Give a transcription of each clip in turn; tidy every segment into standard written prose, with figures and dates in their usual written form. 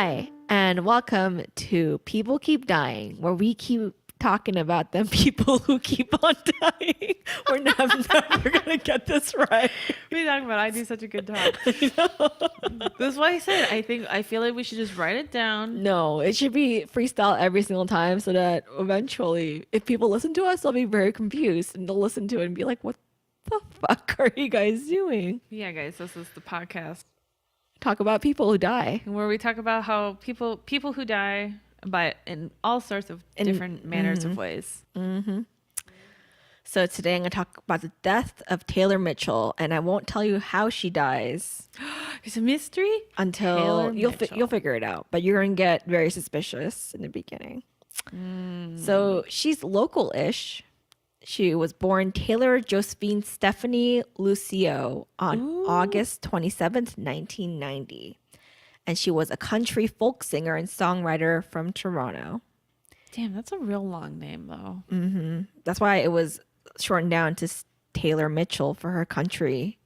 Hi, and welcome to People Keep Dying, where we keep talking about them people who keep on dying. We're never going to get this right. What are you talking about? I do such a good job. That's why I said I feel like we should just write it down. No, it should be freestyle every single time so that eventually, if people listen to us, they'll be very confused and they'll listen to it and be like, what the fuck are you guys doing? Yeah, guys, this is the podcast. Talk about people who die. Where we talk about how people who die by in all sorts of different manners of ways. Mm-hmm. So today I'm going to talk about the death of Taylor Mitchell, and I won't tell you how she dies. It's a mystery Until you'll figure it out, but you're going to get very suspicious in the beginning. So she's local-ish. She was born Taylor Josephine Stephanie Lucio on August 27th, 1990. And she was a country folk singer and songwriter from Toronto. Damn, that's a real long name, though. Mm-hmm. That's why it was shortened down to Taylor Mitchell for her country,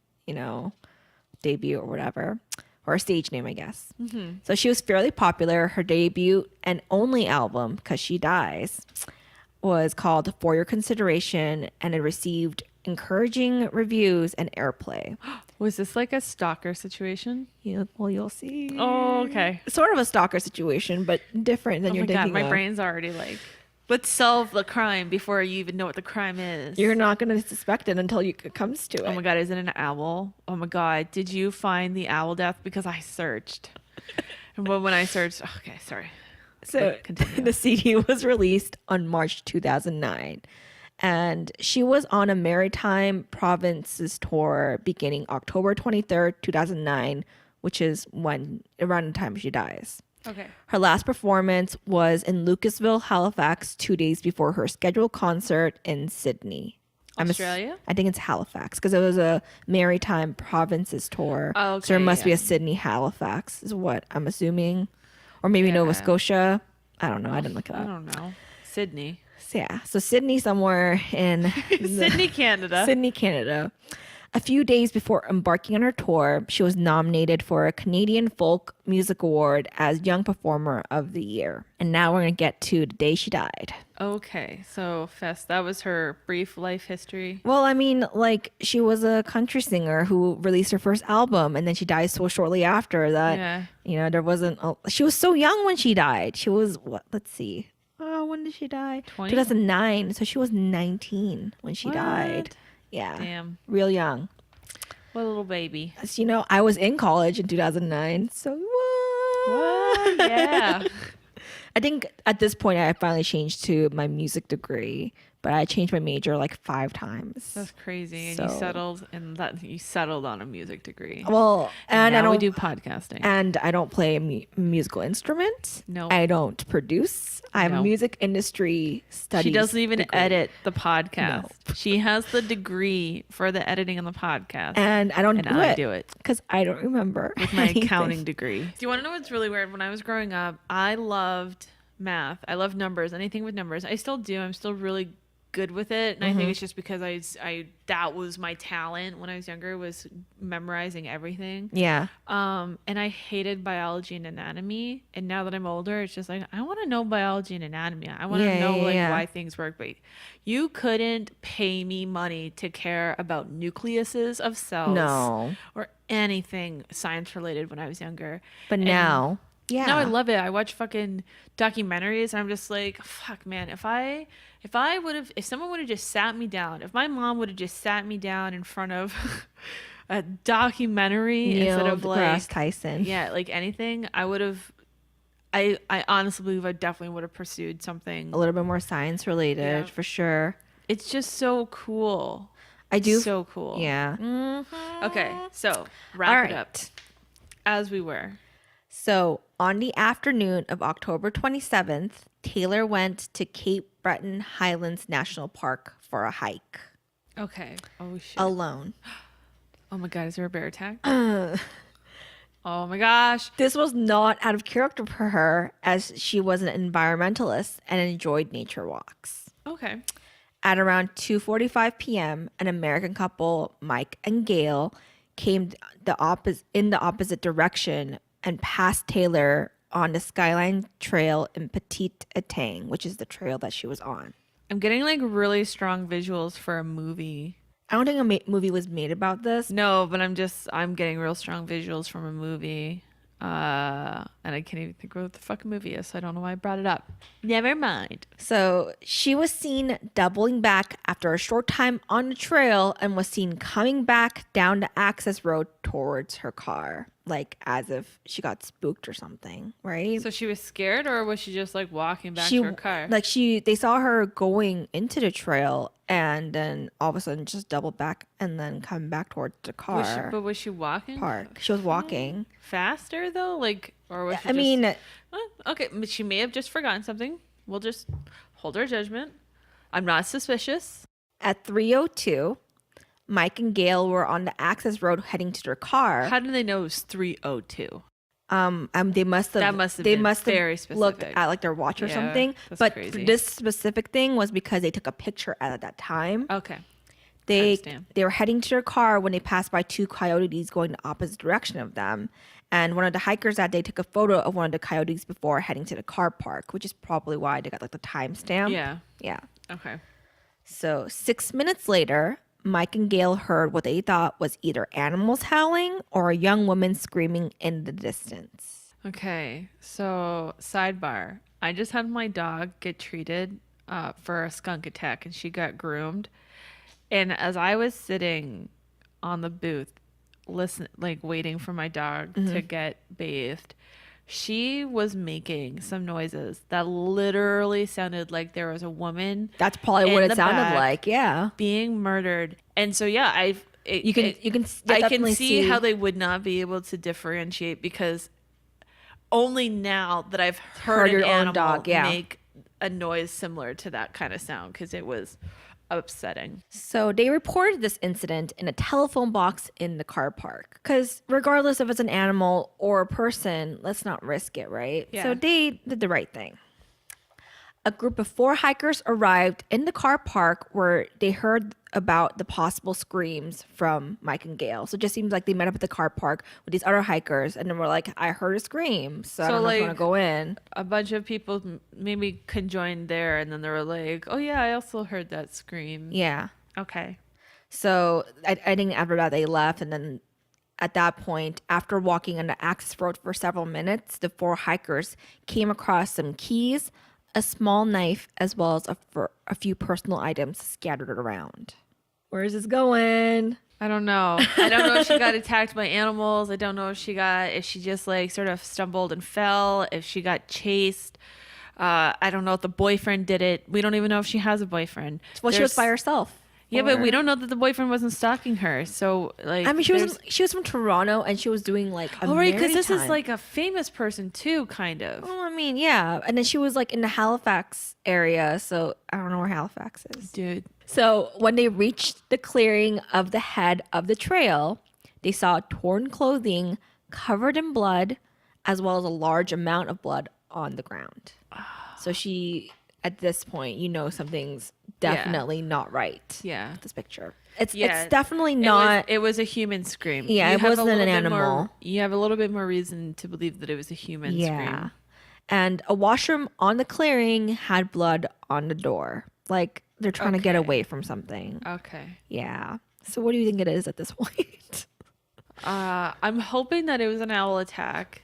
debut or whatever. Or a stage name, I guess. Mm-hmm. So she was fairly popular. Her debut and only album, Because She Dies, was called For Your Consideration, and it received encouraging reviews and airplay. Was this like a stalker situation? You'll see. Oh, okay. Sort of a stalker situation, but different than you're thinking of. My brain's already like, let's solve the crime before you even know what the crime is. You're not going to suspect it until it comes to it. Oh my God, is it an owl? Oh my God, did you find the owl death? Because I searched. And when I searched, okay, sorry. So the CD was released on March 2009. And she was on a Maritime Provinces tour beginning October 23rd, 2009, which is around the time she dies. Okay. Her last performance was in Lucasville, Halifax, 2 days before her scheduled concert in Sydney. Australia? I think it's Halifax because it was a Maritime Provinces tour. Oh, okay, so there must be a Sydney, Halifax is what I'm assuming. Or maybe Nova Scotia. I don't know. I didn't look it up. I don't know. Sydney. So Sydney somewhere in Sydney, Canada. Sydney, Canada. A few days before embarking on her tour, she was nominated for a Canadian Folk Music Award as Young Performer of the Year. And now we're going to get to the day she died. Okay, so Fess, that was her brief life history. Well, I mean, she was a country singer who released her first album, and then she died so shortly after that. Yeah. There wasn't. She was so young when she died. She was what? Let's see. When did she die? 2009. So she was 19 when she died. Yeah. Damn. Real young. What a little baby. As you know, I was in college in 2009. So what? Yeah. I think at this point I finally changed to my music degree, but I changed my major like 5 times. That's crazy. And you settled on a music degree. Well, and now we do podcasting. And I don't play a musical instrument. No. I don't produce. I'm a music industry studies. She doesn't even degree. Edit the podcast. No. She has the degree for the editing on the podcast. And I don't do it. Because I don't remember. With my accounting degree. Do you want to know what's really weird? When I was growing up, I loved math. I love numbers. Anything with numbers. I still do. I'm still really good with it, and I think it's just because I that was my talent when I was younger, was memorizing everything. Yeah. And I hated biology and anatomy, and now that I'm older, it's just like I want to know biology and anatomy. I want to know why things work. But you couldn't pay me money to care about nucleuses of cells or anything science related when I was younger. But now now I love it. I watch fucking documentaries and I'm just like, fuck, man, if someone would have just sat me down, if my mom would have just sat me down in front of a documentary instead of deGrasse Tyson. Yeah, like anything, I would have, I honestly believe I definitely would have pursued something a little bit more science related for sure. It's just so cool. So cool. Yeah. Mm-hmm. Okay, so wrap it up as we were. So on the afternoon of October 27th, Taylor went to Cape Breton Highlands National Park for a hike. Okay. Oh, shit. Alone. Oh, my God. Is there a bear attack? Oh, my gosh. This was not out of character for her, as she was an environmentalist and enjoyed nature walks. Okay. At around 2:45 p.m., an American couple, Mike and Gail, came in the opposite direction and passed Taylor on the Skyline Trail in Petite Etang, which is the trail that she was on. I'm getting like really strong visuals for a movie. I don't think a movie was made about this. No, but I'm getting real strong visuals from a movie. And I can't even think of what the fucking movie is, so I don't know why I brought it up. Never mind. So she was seen doubling back after a short time on the trail and was seen coming back down the access road towards her car, like as if she got spooked or something, right? So she was scared, or was she just like walking back to her car? Like they saw her going into the trail and then all of a sudden just double back and then come back towards the car. Was she walking? Park. She was walking. Faster though? Like, or was she okay, she may have just forgotten something. We'll just hold our judgment. I'm not suspicious. At 3:02, Mike and Gail were on the access road heading to their car. How did they know it was 3:02? They must have very specific. Looked at like their watch or something. But crazy. This specific thing was because they took a picture at that time. Okay. They were heading to their car when they passed by two coyotes going the opposite direction of them. And one of the hikers that day took a photo of one of the coyotes before heading to the car park, which is probably why they got like the timestamp. Yeah. Yeah. Okay. So 6 minutes later, Mike and Gail heard what they thought was either animals howling or a young woman screaming in the distance. Okay, so sidebar. I just had my dog get treated for a skunk attack, and she got groomed. And as I was sitting on the booth, waiting for my dog to get bathed, she was making some noises that literally sounded like there was a woman. That's probably what it sounded like. Yeah, being murdered. And so yeah, you can see how they would not be able to differentiate, because only now that I've heard an animal dog make a noise similar to that kind of sound, because it was upsetting. So they reported this incident in a telephone box in the car park, because regardless if it's an animal or a person, let's not risk it, right? Yeah. So they did the right thing. A group of 4 hikers arrived in the car park where they heard about the possible screams from Mike and Gail. So it just seems like they met up at the car park with these other hikers, and then were like, I heard a scream, so I don't know if you want to go in. A bunch of people maybe conjoined there, and then they were like, oh yeah, I also heard that scream. Yeah. Okay. So I think after that they left, and then at that point, after walking on the access road for several minutes, the 4 hikers came across some keys, a small knife, as well as a few personal items scattered around. Where is this going? I don't know. I don't know if she got attacked by animals. I don't know if she just like sort of stumbled and fell, if she got chased. I don't know if the boyfriend did it. We don't even know if she has a boyfriend. Well, she was by herself. Yeah, but we don't know that the boyfriend wasn't stalking her. So, like, I mean, she was from Toronto, and she was doing like a right, because this is like a famous person too, kind of. Well, I mean, yeah, and then she was like in the Halifax area, so I don't know where Halifax is, dude. So when they reached the clearing of the head of the trail, they saw torn clothing covered in blood, as well as a large amount of blood on the ground. So she, at this point, something's definitely not right. Yeah. With this picture. It's definitely not. It was a human scream. Yeah, it wasn't an animal. You have a little bit more reason to believe that it was a human scream. And a washroom on the clearing had blood on the door. Like they're trying to get away from something. Okay. Yeah. So what do you think it is at this point? I'm hoping that it was an owl attack.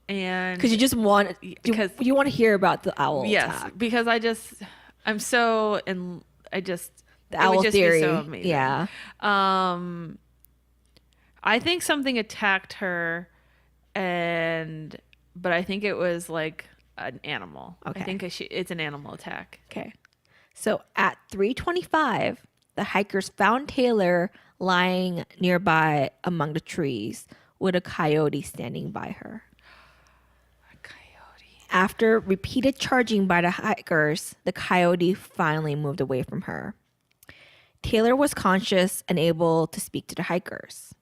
And because you just want you want to hear about the owl attack. Because the owl theory. So amazing. Yeah. I think something attacked her, but I think it was like an animal. Okay. I think it's an animal attack. Okay. So at 3:25, the hikers found Taylor lying nearby among the trees with a coyote standing by her. After repeated charging by the hikers, the coyote finally moved away from her. Taylor was conscious and able to speak to the hikers.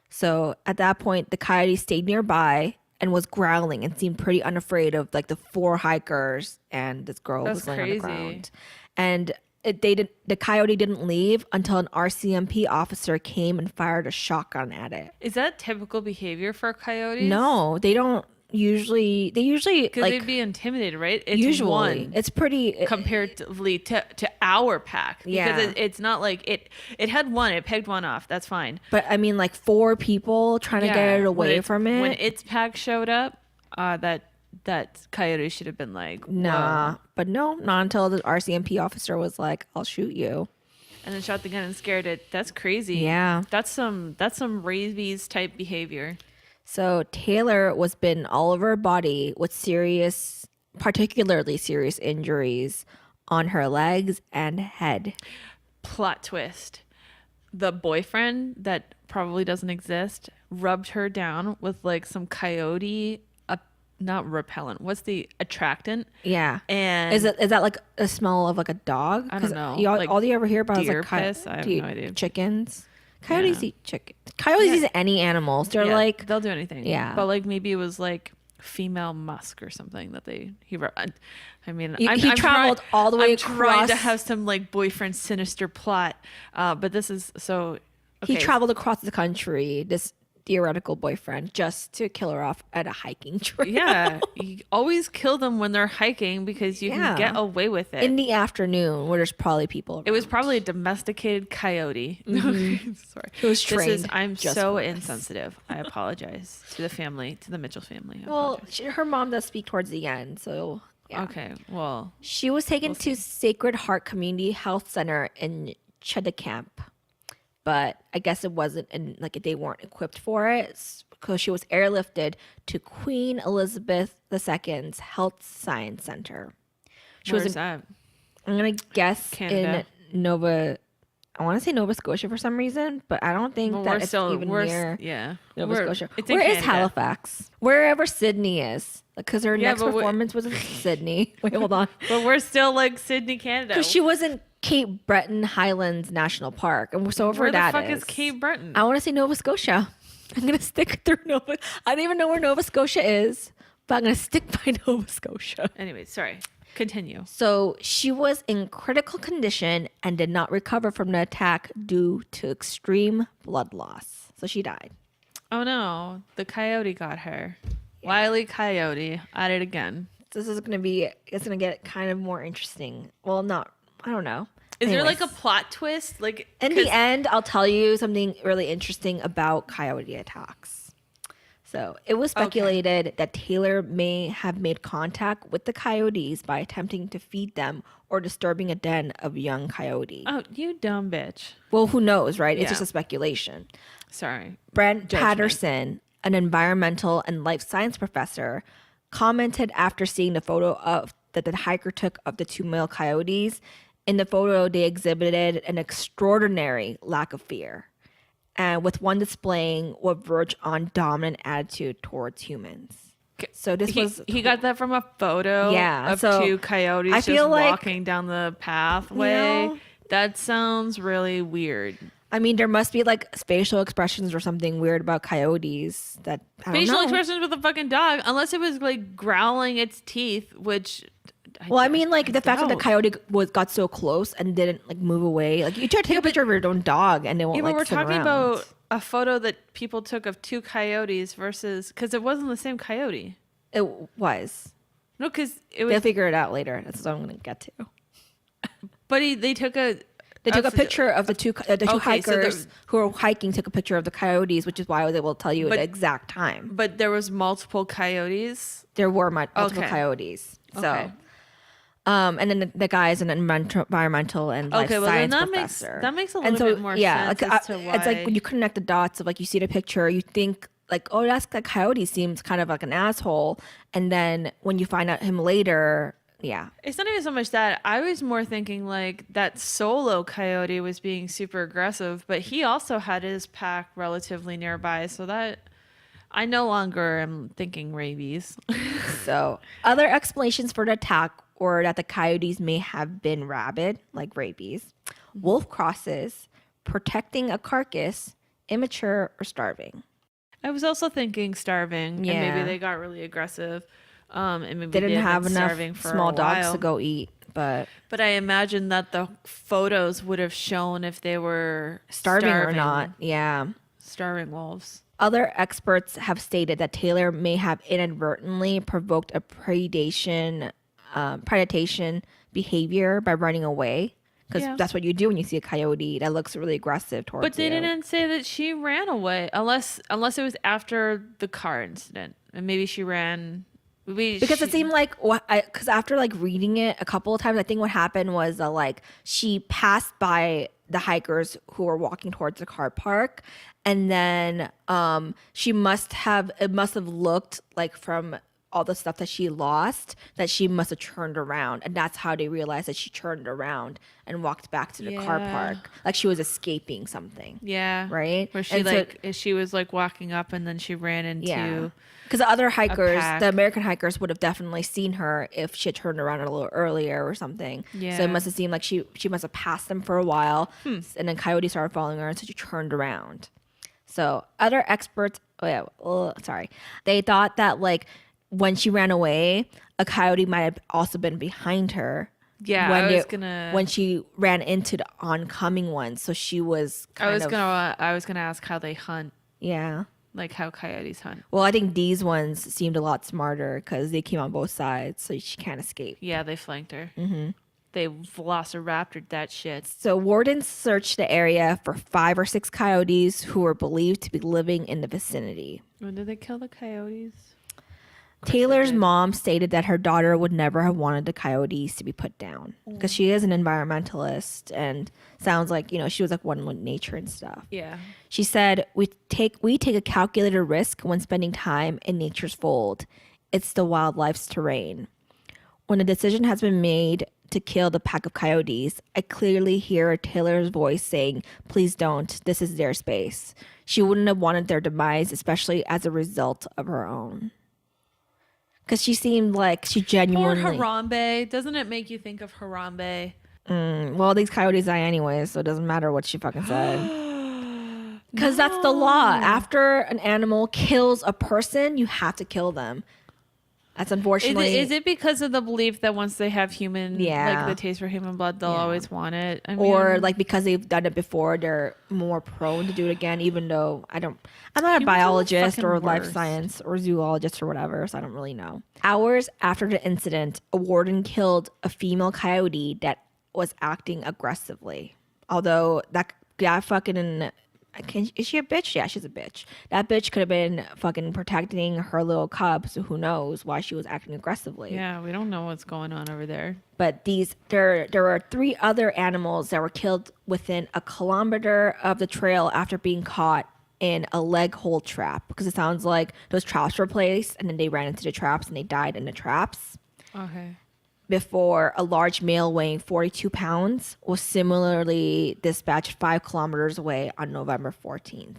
So at that point, the coyote stayed nearby and was growling and seemed pretty unafraid of like the 4 hikers and this girl who was laying on the ground. And the coyote didn't leave until an RCMP officer came and fired a shotgun at it. Is that typical behavior for coyotes? No, they don't. they usually Because like they'd be intimidated, right? It's usually one it's pretty comparatively to our pack. Yeah. Because it's not like it had one, it pegged one off. That's fine. but I mean like 4 people trying to get it away from it. When its pack showed up, that coyote should have been like, Nah, whoa. but no, not until the RCMP officer was like, "I'll shoot you." And then shot the gun and scared it. That's crazy. Yeah. That's some rabies type behavior. So Taylor was bitten all over her body with particularly serious injuries on her legs and head. Plot twist. The boyfriend that probably doesn't exist rubbed her down with like some coyote, not repellent. What's the attractant? Yeah. And Is that like a smell of like a dog? I don't know. All, all you ever hear about is deer like piss? I have no idea. chickens. Coyotes eat chicken. Coyotes eat any animals. They're like they'll do anything. Yeah. But like maybe it was like female musk or something that he I mean, he I'm traveled all the way I'm trying to across. have some like boyfriend sinister plot, but this is so. He Okay. traveled across the country. This theoretical boyfriend just to kill her off at a hiking trail. Yeah, you always kill them when they're hiking because you Yeah. can get away with it. In the afternoon, where there's probably people. It was probably a domesticated coyote. Sorry. It was trained I'm just so for this. insensitive. I apologize to the family, to the Mitchell family. I Well, apologize. her mom does speak towards the end, so yeah. Okay. Well, She was taken to Sacred Heart Community Health Center in Cheticamp, but I guess it wasn't, and like they weren't equipped for it because she was airlifted to Queen Elizabeth II's Health Science Center. She where's was, that? I'm gonna guess Canada. in I want to say Nova Scotia for some reason, but I don't think Well, that we're it's still even we're near yeah. Nova We're- Scotia. It's in Where is Canada. Halifax? Wherever Sydney is, because her Yeah, next but performance was in Sydney. Wait, hold on. But we're still like Sydney, Canada. Because she was in Cape Breton Highlands National Park, and so Where the that fuck is Cape Breton? I want to say Nova Scotia. I'm gonna stick through Nova. I don't even know where Nova Scotia is, but I'm gonna stick by Nova Scotia. Anyway, sorry. Continue. So she was in critical condition and did not recover from the attack due to extreme blood loss. So she died. Oh no, the coyote got her. Wily Coyote at it again. This is it's gonna get kind of more interesting. Well, I don't know. Is there Anyways. like a plot twist? Like In 'cause- the end, I'll tell you something really interesting about coyote attacks. So it was speculated that Taylor may have made contact with the coyotes by attempting to feed them or disturbing a den of young coyote. Oh, you dumb bitch. Well, who knows, right? It's Yeah. just a speculation. Sorry. Brent Judgment. Patterson, an environmental and life science professor, commented after seeing the photo that the hiker took of the 2 male coyotes. In the photo, they exhibited an extraordinary lack of fear, and with one displaying what verged on dominant attitude towards humans. So this was He got that from a photo Yeah, of so 2 coyotes I just feel like, walking down the pathway. you know, That sounds really weird. I mean, there must be like facial expressions or something weird about coyotes that I don't Facial know. expressions with a fucking dog, unless it was like growling its teeth, which. Well, I mean, like the fact that the doubt. coyote got so close and didn't like move away. Like you try to take a picture of your own dog and they won't Yeah, like but we're sit talking around. about a photo that people took of 2 coyotes versus because it wasn't the same coyote. It was. No, because it They'll was. figure it out later. That's what I'm gonna get to. But they took a. They took a picture of the two Okay, so hikers who were hiking. Took a picture of the coyotes, which is why they will tell you But- the exact time. But there was multiple coyotes. There were multiple Okay. coyotes. So, Okay. and then the guy is an environmental and life Okay, well then science that professor. makes a little bit more sense like, as to it's like why- when you connect the dots of like you see the picture, you think like, oh, that's that coyote seems kind of like an asshole, and then when you find out him later, yeah, It's not even so much that. I was more thinking like that solo coyote was being super aggressive, but he also had his pack relatively nearby, so that I no longer am thinking rabies. So, other explanations for the attack or that the coyotes may have been rabid, like rabies, wolf crosses, protecting a carcass, immature, or starving. I was also thinking starving, and Yeah. maybe they got really aggressive, and maybe They didn't had have been enough starving for small a dogs while. to go eat, but But I imagine that the photos would have shown if they were starving or not, yeah. starving wolves. Other experts have stated that Taylor may have inadvertently provoked a predation behavior by running away, because that's what you do when you see a coyote that looks really aggressive towards you. But they didn't say that she ran away, unless it was after the car incident, and maybe she ran. Because it seemed like because after like reading it a couple of times, I think what happened was like she passed by the hikers who were walking towards the car park, and then it must have looked like from all the stuff that she lost that she must have turned around, and that's how they realized that she turned around and walked back to the car park, like she was escaping something. Yeah, right. Where she she was like walking up, and then she ran into. Because the other hikers, the American hikers, would have definitely seen her if she had turned around a little earlier or something. Yeah. So it must have seemed like she must have passed them for a while, and then coyotes started following her, and so she turned around. So other experts, they thought that like when she ran away, a coyote might have also been behind her. Yeah, when she ran into the oncoming ones, so she was. I was gonna ask how they hunt. Yeah. Like how coyotes hunt. Well, I think these ones seemed a lot smarter because they came on both sides, so she can't escape. Yeah, they flanked her. Mm-hmm. They velociraptored that shit. So wardens searched the area for 5 or 6 coyotes who were believed to be living in the vicinity. When did they kill the coyotes? Taylor's mom stated that her daughter would never have wanted the coyotes to be put down because she is an environmentalist and sounds like, she was like one with nature and stuff. Yeah. She said, we take a calculated risk when spending time in nature's fold. It's the wildlife's terrain. When a decision has been made to kill the pack of coyotes, I clearly hear Taylor's voice saying, please don't, this is their space. She wouldn't have wanted their demise, especially as a result of her own. Because she seemed like she genuinely... Or Harambe. Doesn't it make you think of Harambe? Well, these coyotes die anyway, so it doesn't matter what she fucking said. Because that's the law. After an animal kills a person, you have to kill them. That's unfortunately... Is it because of the belief that once they have human... like the taste for human blood, they'll always want it? I mean, or like because they've done it before, they're more prone to do it again, even though I'm not a biologist or life science or zoologist or whatever, so I don't really know. Hours after the incident, a warden killed a female coyote that was acting aggressively. Although that fucking... Is she a bitch? Yeah, she's a bitch. That bitch could have been fucking protecting her little cub, so who knows why she was acting aggressively. Yeah, we don't know what's going on over there. But there were 3 other animals that were killed within a kilometer of the trail after being caught in a leg hold trap, because it sounds like those traps were placed and then they ran into the traps and they died in the traps. Okay. Before a large male weighing 42 pounds was similarly dispatched 5 kilometers away on November 14th.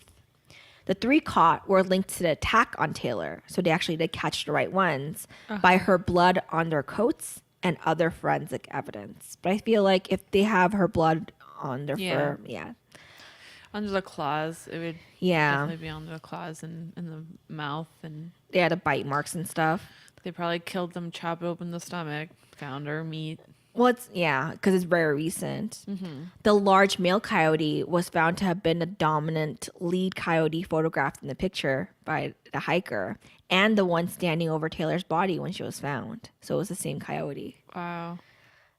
The 3 caught were linked to the attack on Taylor, so they actually did catch the right ones, by her blood on their coats and other forensic evidence. But I feel like if they have her blood on their fur, under the claws, it would definitely be under the claws and in the mouth. And they had the bite marks and stuff. They probably killed them, chopped open the stomach, found her meat. Well, because it's very recent. Mm-hmm. The large male coyote was found to have been the dominant lead coyote photographed in the picture by the hiker, and the one standing over Taylor's body when she was found. So it was the same coyote. Wow.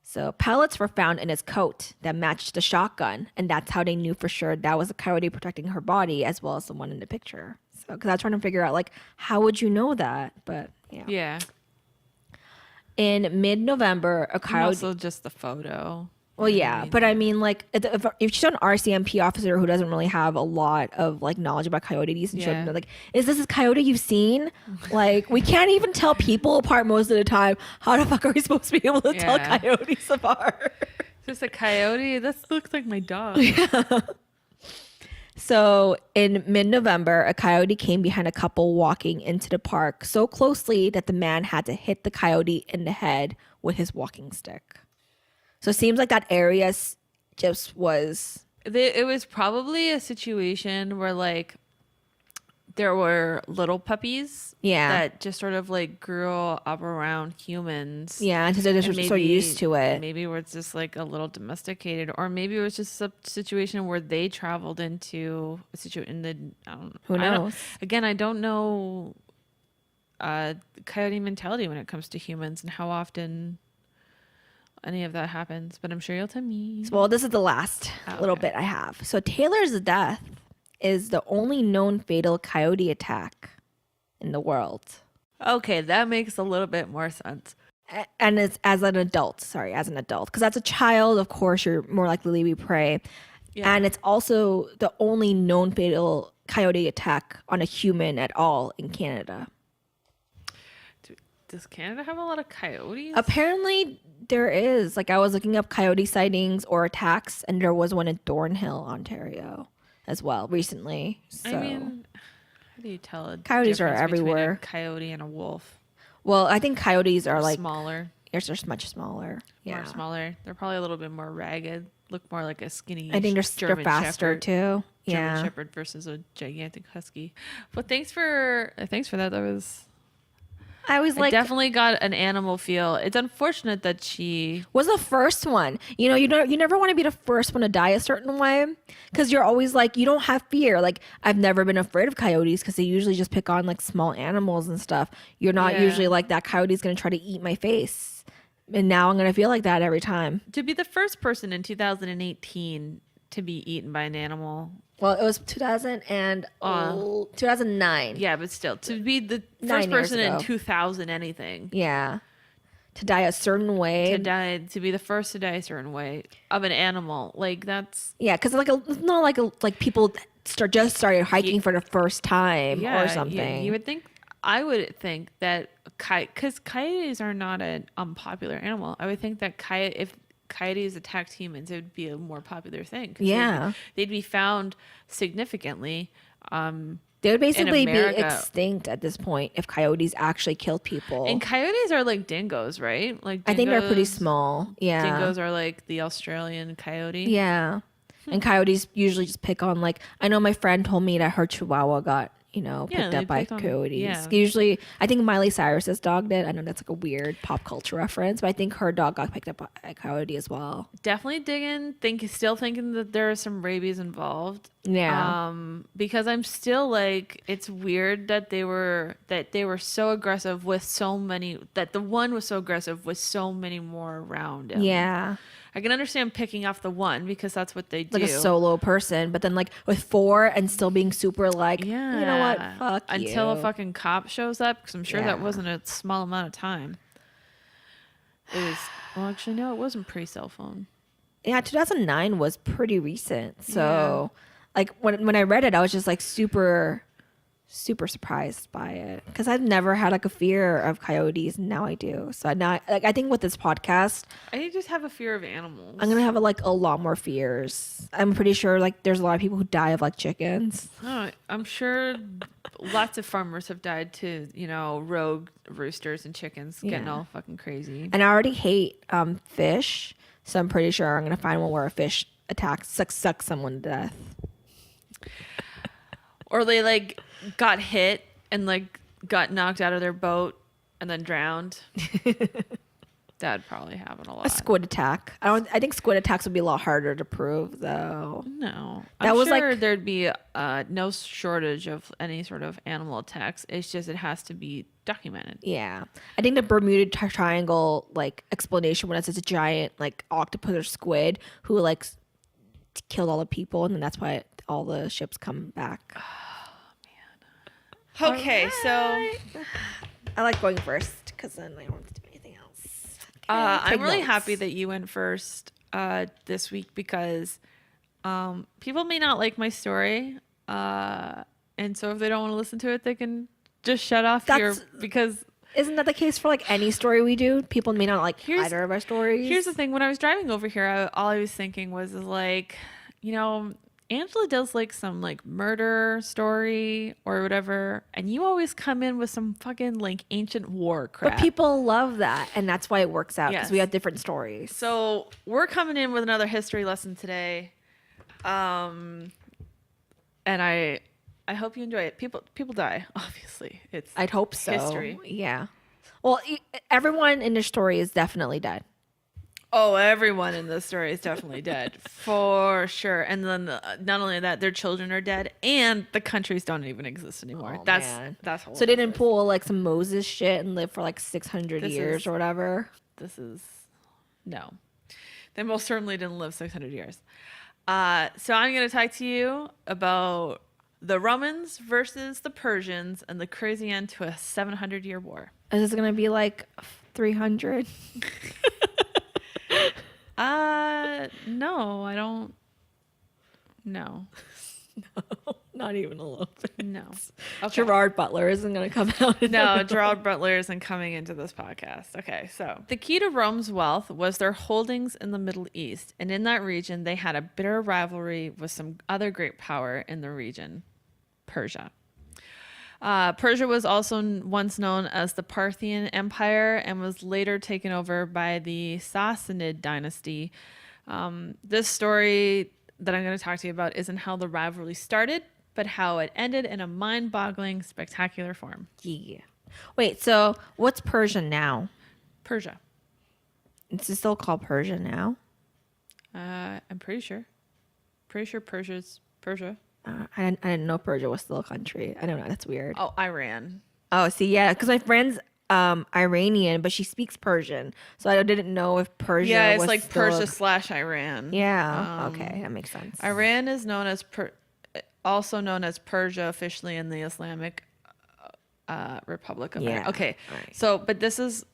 So pellets were found in his coat that matched the shotgun, and that's how they knew for sure that was a coyote protecting her body as well as the one in the picture. So, because I was trying to figure out, like, how would you know that? But yeah. In mid-November, a coyote... Also just the photo. Well, yeah, but I mean, like, if she's an RCMP officer who doesn't really have a lot of, like, knowledge about coyotes and shit, like, is this a coyote you've seen? Like, we can't even tell people apart most of the time. How the fuck are we supposed to be able to tell coyotes apart? Is this a coyote? This looks like my dog. Yeah. So in mid-November, a coyote came behind a couple walking into the park so closely that the man had to hit the coyote in the head with his walking stick. So it seems like that area just was... It was probably a situation where, like, there were little puppies Yeah. that just sort of like grew up around humans. Yeah, because they're just And so used to it. Maybe it was just like a little domesticated, or maybe it was just a situation where they traveled into a situation in the, Who knows? I don't know coyote mentality when it comes to humans and how often any of that happens, but I'm sure you'll tell me. Well, this is the last little bit I have. So Taylor's death is the only known fatal coyote attack in the world. Okay, that makes a little bit more sense. And it's as an adult, because as a child, of course, you're more likely to be prey. Yeah. And it's also the only known fatal coyote attack on a human at all in Canada. Does Canada have a lot of coyotes? Apparently there is. Like, I was looking up coyote sightings or attacks, and there was one in Thornhill, Ontario as well recently. So. I mean, how do you tell a coyotes are everywhere? A coyote and a wolf. Well, I think coyotes are like smaller. Yes, they're much smaller. Yeah, more smaller. They're probably a little bit more ragged. Look more like a skinny. I think they're faster Shepherd. too. Yeah, German Shepherd versus a gigantic husky. But thanks for that. That was. I definitely got an animal feel. It's unfortunate that she was the first one. You never want to be the first one to die a certain way, because you're always like, you don't have fear. Like, I've never been afraid of coyotes because they usually just pick on like small animals and stuff. You're not usually like, that coyote's going to try to eat my face. And now I'm going to feel like that every time. To be the first person in 2018 to be eaten by an animal. Well, it was 2009. Yeah, but still, to be the first person in 2000 anything. Yeah. To die a certain way. To be the first to die a certain way of an animal. Like, that's... Yeah, because it's not like people started hiking for the first time or something. You would think... I would think that... Because coyotes are not an unpopular animal. I would think that if coyotes attacked humans, it would be a more popular thing. Yeah. They'd be found significantly. They would basically be extinct at this point if coyotes actually killed people. And coyotes are like dingoes, right? Like, I think they're pretty small. Yeah. Dingoes are like the Australian coyote. Yeah. And coyotes usually just pick on, like, I know my friend told me that her chihuahua got picked up by coyotes. Yeah. Usually, I think Miley Cyrus's dog did. I know that's like a weird pop culture reference, but I think her dog got picked up by a coyote as well. Definitely still thinking that there is some rabies involved. Yeah. Because I'm still like, it's weird that they were so aggressive with so many, that the one was so aggressive with so many more around him. Yeah. I can understand picking off the one because that's what they do. Like a solo person, but then like with 4 and still being super like, you know what, fuck Until a fucking cop shows up, because I'm sure that wasn't a small amount of time. It was, well, actually, no, it wasn't pre-cell phone. Yeah, 2009 was pretty recent. So like when I read it, I was just like super surprised by it, because I've never had like a fear of coyotes, and now I do. So now, like, I think with this podcast, I just have a fear of animals. I'm gonna have like a lot more fears. I'm pretty sure like there's a lot of people who die of like chickens. Oh, I'm sure lots of farmers have died to rogue roosters and chickens getting all fucking crazy. And I already hate fish, so I'm pretty sure I'm gonna find one where a fish sucks someone to death. Or they like got hit and like got knocked out of their boat and then drowned. That'd probably happen a lot. A squid attack. I think squid attacks would be a lot harder to prove, though. No, I'm sure there'd be no shortage of any sort of animal attacks. It's just it has to be documented. Yeah, I think the Bermuda Triangle like explanation when it's a giant like octopus or squid who like killed all the people, and then that's why all the ships come back. Oh, man. Okay, so I like going first because then I don't have to do anything else. I'm really happy that you went first this week, because people may not like my story, and so if they don't want to listen to it, they can just shut off here, because... Isn't that the case for like any story we do? People may not like either of our stories. Here's the thing. When I was driving over here, all I was thinking was like, Angela does like some like murder story or whatever, and you always come in with some fucking like ancient war crap. But people love that, and that's why it works out, because we have different stories. So we're coming in with another history lesson today. And I hope you enjoy it. People die, obviously. It's I'd hope so. history. Yeah. Well, everyone in this story is definitely dead. Oh, everyone in this story is definitely dead for sure. And then not only that, their children are dead, and the countries don't even exist anymore. Oh, that's man. whole. So they didn't pull like some Moses shit and live for like 600 This years is- or whatever. This is no. They most certainly didn't live 600 years. So I'm going to talk to you about the Romans versus the Persians and the crazy end to a 700-year war. Is this gonna be like 300? No, I don't. No, No, not even a little bit. no. Okay. Gerard Butler isn't gonna come out. No, Gerald Butler isn't coming into this podcast. Okay, so the key to Rome's wealth was their holdings in the Middle East. And in that region, they had a bitter rivalry with some other great power in the region, Persia. Persia was also once known as the Parthian Empire and was later taken over by the Sassanid dynasty. This story that I'm going to talk to you about isn't how the rivalry started, but how it ended in a mind-boggling, spectacular form. Yeah. Wait, so what's Persia now? Persia. It's still called Persia now? I'm pretty sure. Pretty sure Persia's Persia. I didn't know Persia was still a country. I don't know. That's weird. Oh, Iran. Oh, see, yeah, because my friend's Iranian, but she speaks Persian, so I didn't know if Persia. Yeah, it's was like still Persia / Iran. Yeah. Okay, that makes sense. Iran is known as also known as Persia officially in the Islamic Republic of Iran. Yeah. Okay, Right. so but this is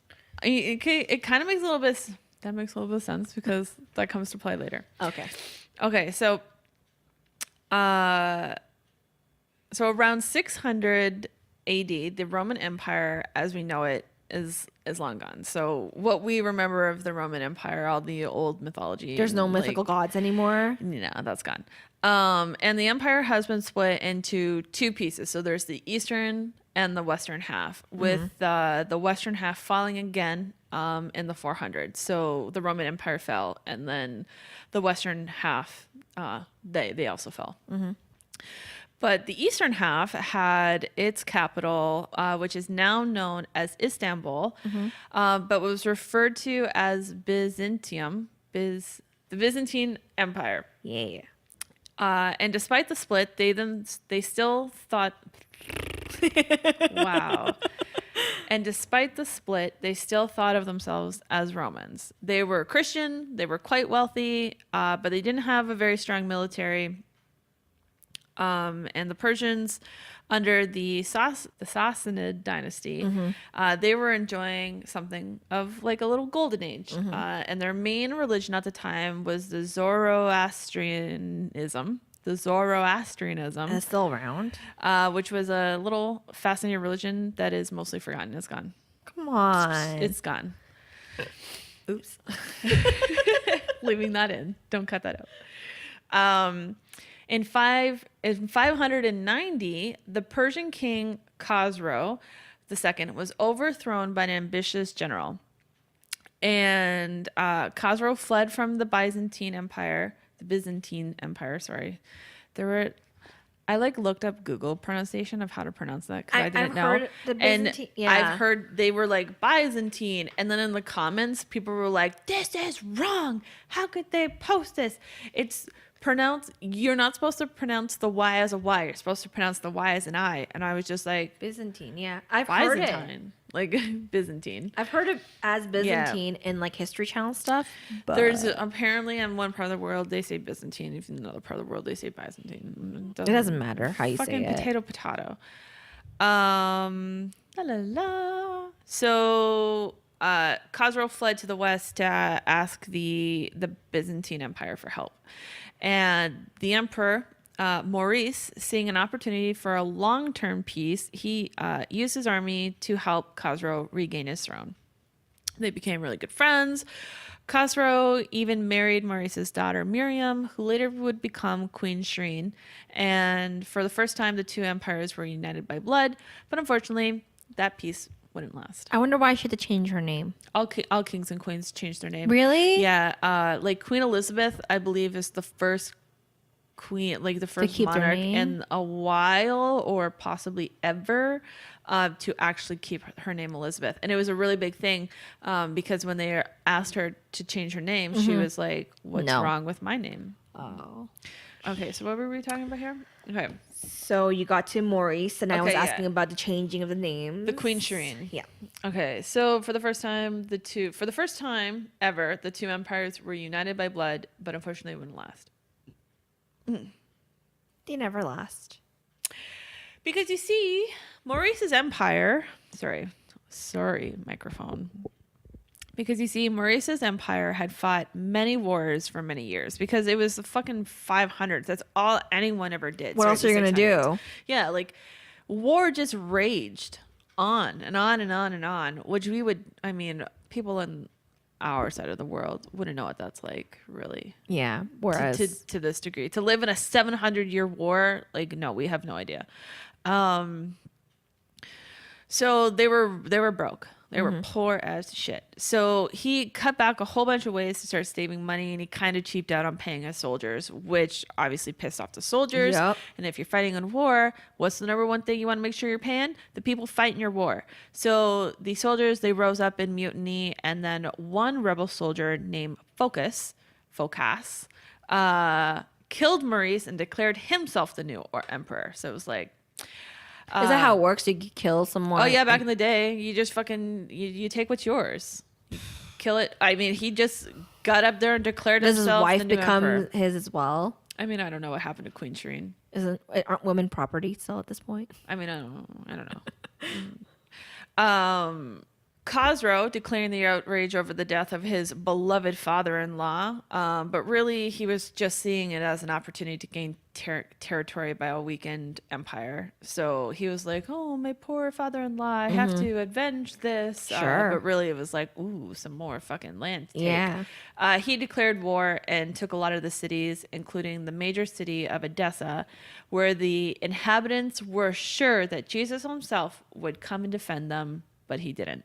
it kind of makes a little bit that makes a little bit of sense because that comes to play later. Okay, so around 600 AD, the Roman Empire as we know it is long gone. So what we remember of the Roman Empire, all the old mythology, There's no and, mythical gods anymore. no, that's gone. And the empire has been split into two pieces. So there's the eastern and the western half, with the western half falling again in the 400s. So the Roman Empire fell, and then the western half, they also fell. But the eastern half had its capital, which is now known as Istanbul, but was referred to as Byzantium, the Byzantine Empire. Yeah. And despite the split, they still thought, wow. And despite the split, they still thought of themselves as Romans. They were Christian, they were quite wealthy, but they didn't have a very strong military. And the Persians, under the Sassanid dynasty, they were enjoying something of like a little golden age. And their main religion at the time was the Zoroastrianism. And it's still around. Which was a little fascinating religion that is mostly forgotten. It's gone. Come on. It's gone. Oops. Leaving that in. Don't cut that out. In 590, the Persian king Khosrow II was overthrown by an ambitious general. And Khosrow fled from the Byzantine Empire, sorry. I looked up Google pronunciation of how to pronounce that because I didn't know. Heard the Byzantine, and I've heard they were like Byzantine, and then in the comments people were like, "This is wrong. How could they post this? It's pronounced. You're not supposed to pronounce the Y as a Y. You're supposed to pronounce the Y as an I." And I was just like, Byzantine. Yeah, I've heard it. Like Byzantine. I've heard it as Byzantine in like History Channel stuff. But There's apparently in one part of the world they say Byzantine, if in another part of the world they say Byzantine. it doesn't matter how you say Fucking it. potato. So Khosrow fled to the west to ask the Byzantine Empire for help, and the emperor Maurice, seeing an opportunity for a long-term peace, he used his army to help Khosrow regain his throne. They became really good friends. Khosrow even married Maurice's daughter Miriam, who later would become Queen Shireen. And for the first time, the two empires were united by blood. But unfortunately, that peace wouldn't last. I wonder why she had to change her name. All kings and queens changed their name. Really? Yeah. Like Queen Elizabeth, I believe, is the first queen, like the first keep their monarch name? in a while or possibly ever, to actually keep her name Elizabeth. And it was a really big thing, because when they asked her to change her name, she was like, what's No. wrong with my name? Oh. Okay, so what were we talking about here? Okay. So you got to Maurice, and I was Okay, yeah. asking about the changing of the names. The Queen Shireen. Yeah. Okay, so for the first time ever, the two empires were united by blood, but unfortunately it wouldn't last. They never last. Because you see, Maurice's empire, sorry, microphone. Because you see, Maurice's empire had fought many wars for many years because it was the fucking 500s. That's all anyone ever did. What else are you going to do? Yeah, like war just raged on and on and on and on, which people in our side of the world wouldn't know what that's like, really. Yeah. Whereas to this degree, to live in a 700-year war, like, no, we have no idea. So they were broke. They were poor as shit. So he cut back a whole bunch of ways to start saving money, and he kind of cheaped out on paying his soldiers, which obviously pissed off the soldiers. Yep. And if you're fighting in war, what's the number one thing you want to make sure you're paying? The people fighting your war. So the soldiers, they rose up in mutiny, and then one rebel soldier named Phocas, killed Maurice and declared himself the new emperor. So it was like, is that how it works? You kill someone? oh yeah, back in the day, you just fucking you take what's yours, you kill it. I mean, he just got up there and declared Does himself his wife the new become emperor. his as well? I mean, I don't know what happened to Queen Shireen. Aren't women property still at this point? I mean, I don't know. Khosrow declaring the outrage over the death of his beloved father-in-law, but really he was just seeing it as an opportunity to gain territory by a weakened empire. So he was like, oh, my poor father-in-law, I have to avenge this. Sure. But really it was like, ooh, some more fucking land to take. Yeah. He declared war and took a lot of the cities, including the major city of Edessa, where the inhabitants were sure that Jesus himself would come and defend them, but he didn't.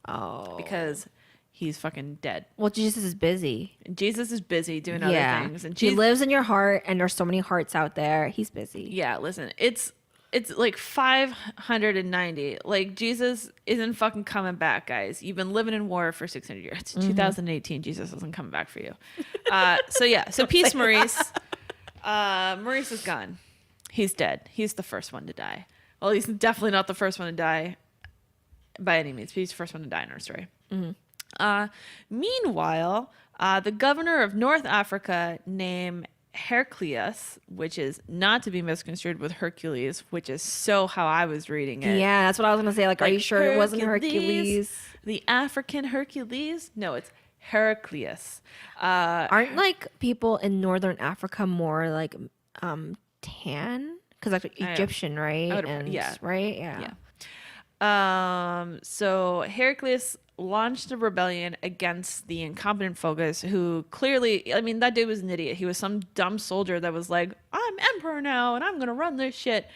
Oh. Because he's fucking dead. Well, Jesus is busy. Jesus is busy doing other things. And he lives in your heart, and there's so many hearts out there. He's busy. Yeah, listen, it's like 590. Like, Jesus isn't fucking coming back, guys. You've been living in war for 600 years. It's 2018. Jesus isn't coming back for you. So peace, Maurice. Maurice is gone. He's dead. He's the first one to die. Well, he's definitely not the first one to die by any means, but he's the first one to die in our story. Meanwhile, the governor of North Africa named Heraclius, which is not to be misconstrued with Hercules, which is so how I was reading it. Yeah, that's what I was gonna say. Like, are you sure it wasn't Hercules? The African Hercules? No, it's Heraclius. Aren't like people in northern Africa more like tan? Because like Egyptian, right? Yeah. Right? Yeah. Yeah. So Heraclius launched a rebellion against the incompetent Phocas, who clearly, I mean, that dude was an idiot. He was some dumb soldier that was like, I'm emperor now and I'm going to run this shit.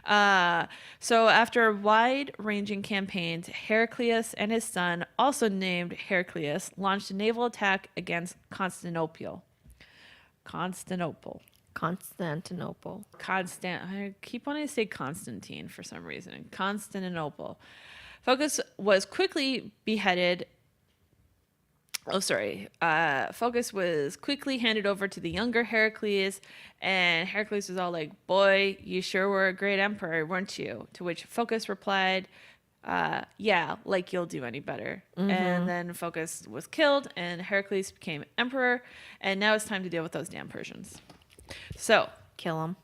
So after wide-ranging campaigns, Heraclius and his son, also named Heraclius, launched a naval attack against Constantinople. I keep wanting to say Constantine for some reason. Constantinople. Phocas was quickly beheaded. Phocas was quickly handed over to the younger Heraclius, and Heraclius was all like, boy, you sure were a great emperor, weren't you? To which Phocas replied, yeah, like you'll do any better. And then Phocas was killed, and Heraclius became emperor, and now it's time to deal with those damn Persians. So, Kill him.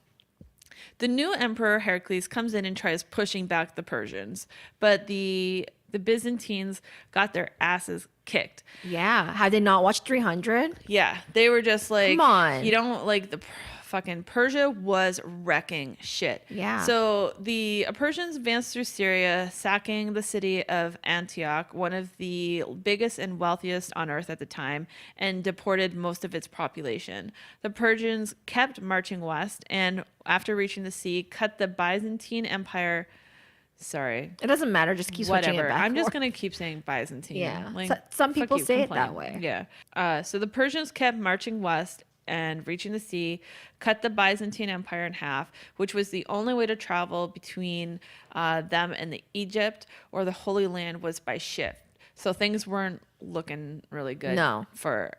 the new emperor Heraclius comes in and tries pushing back the Persians, but the Byzantines got their asses kicked. Yeah. Had they not watched 300? Yeah, they were just like, come on. You don't like the fucking Persia was wrecking shit. Yeah. So the Persians advanced through Syria, sacking the city of Antioch, one of the biggest and wealthiest on earth at the time, and deported most of its population. The Persians kept marching west, and after reaching the sea, cut the Byzantine Empire. Sorry. It doesn't matter. Just keep switching it back. I'm just going to keep saying Byzantine. Yeah. Like, Some people fuck you, say complain. it that way. Yeah. So the Persians kept marching west, and reaching the sea, cut the Byzantine Empire in half, which was the only way to travel between them and the Egypt or the Holy Land was by ship. So things weren't looking really good for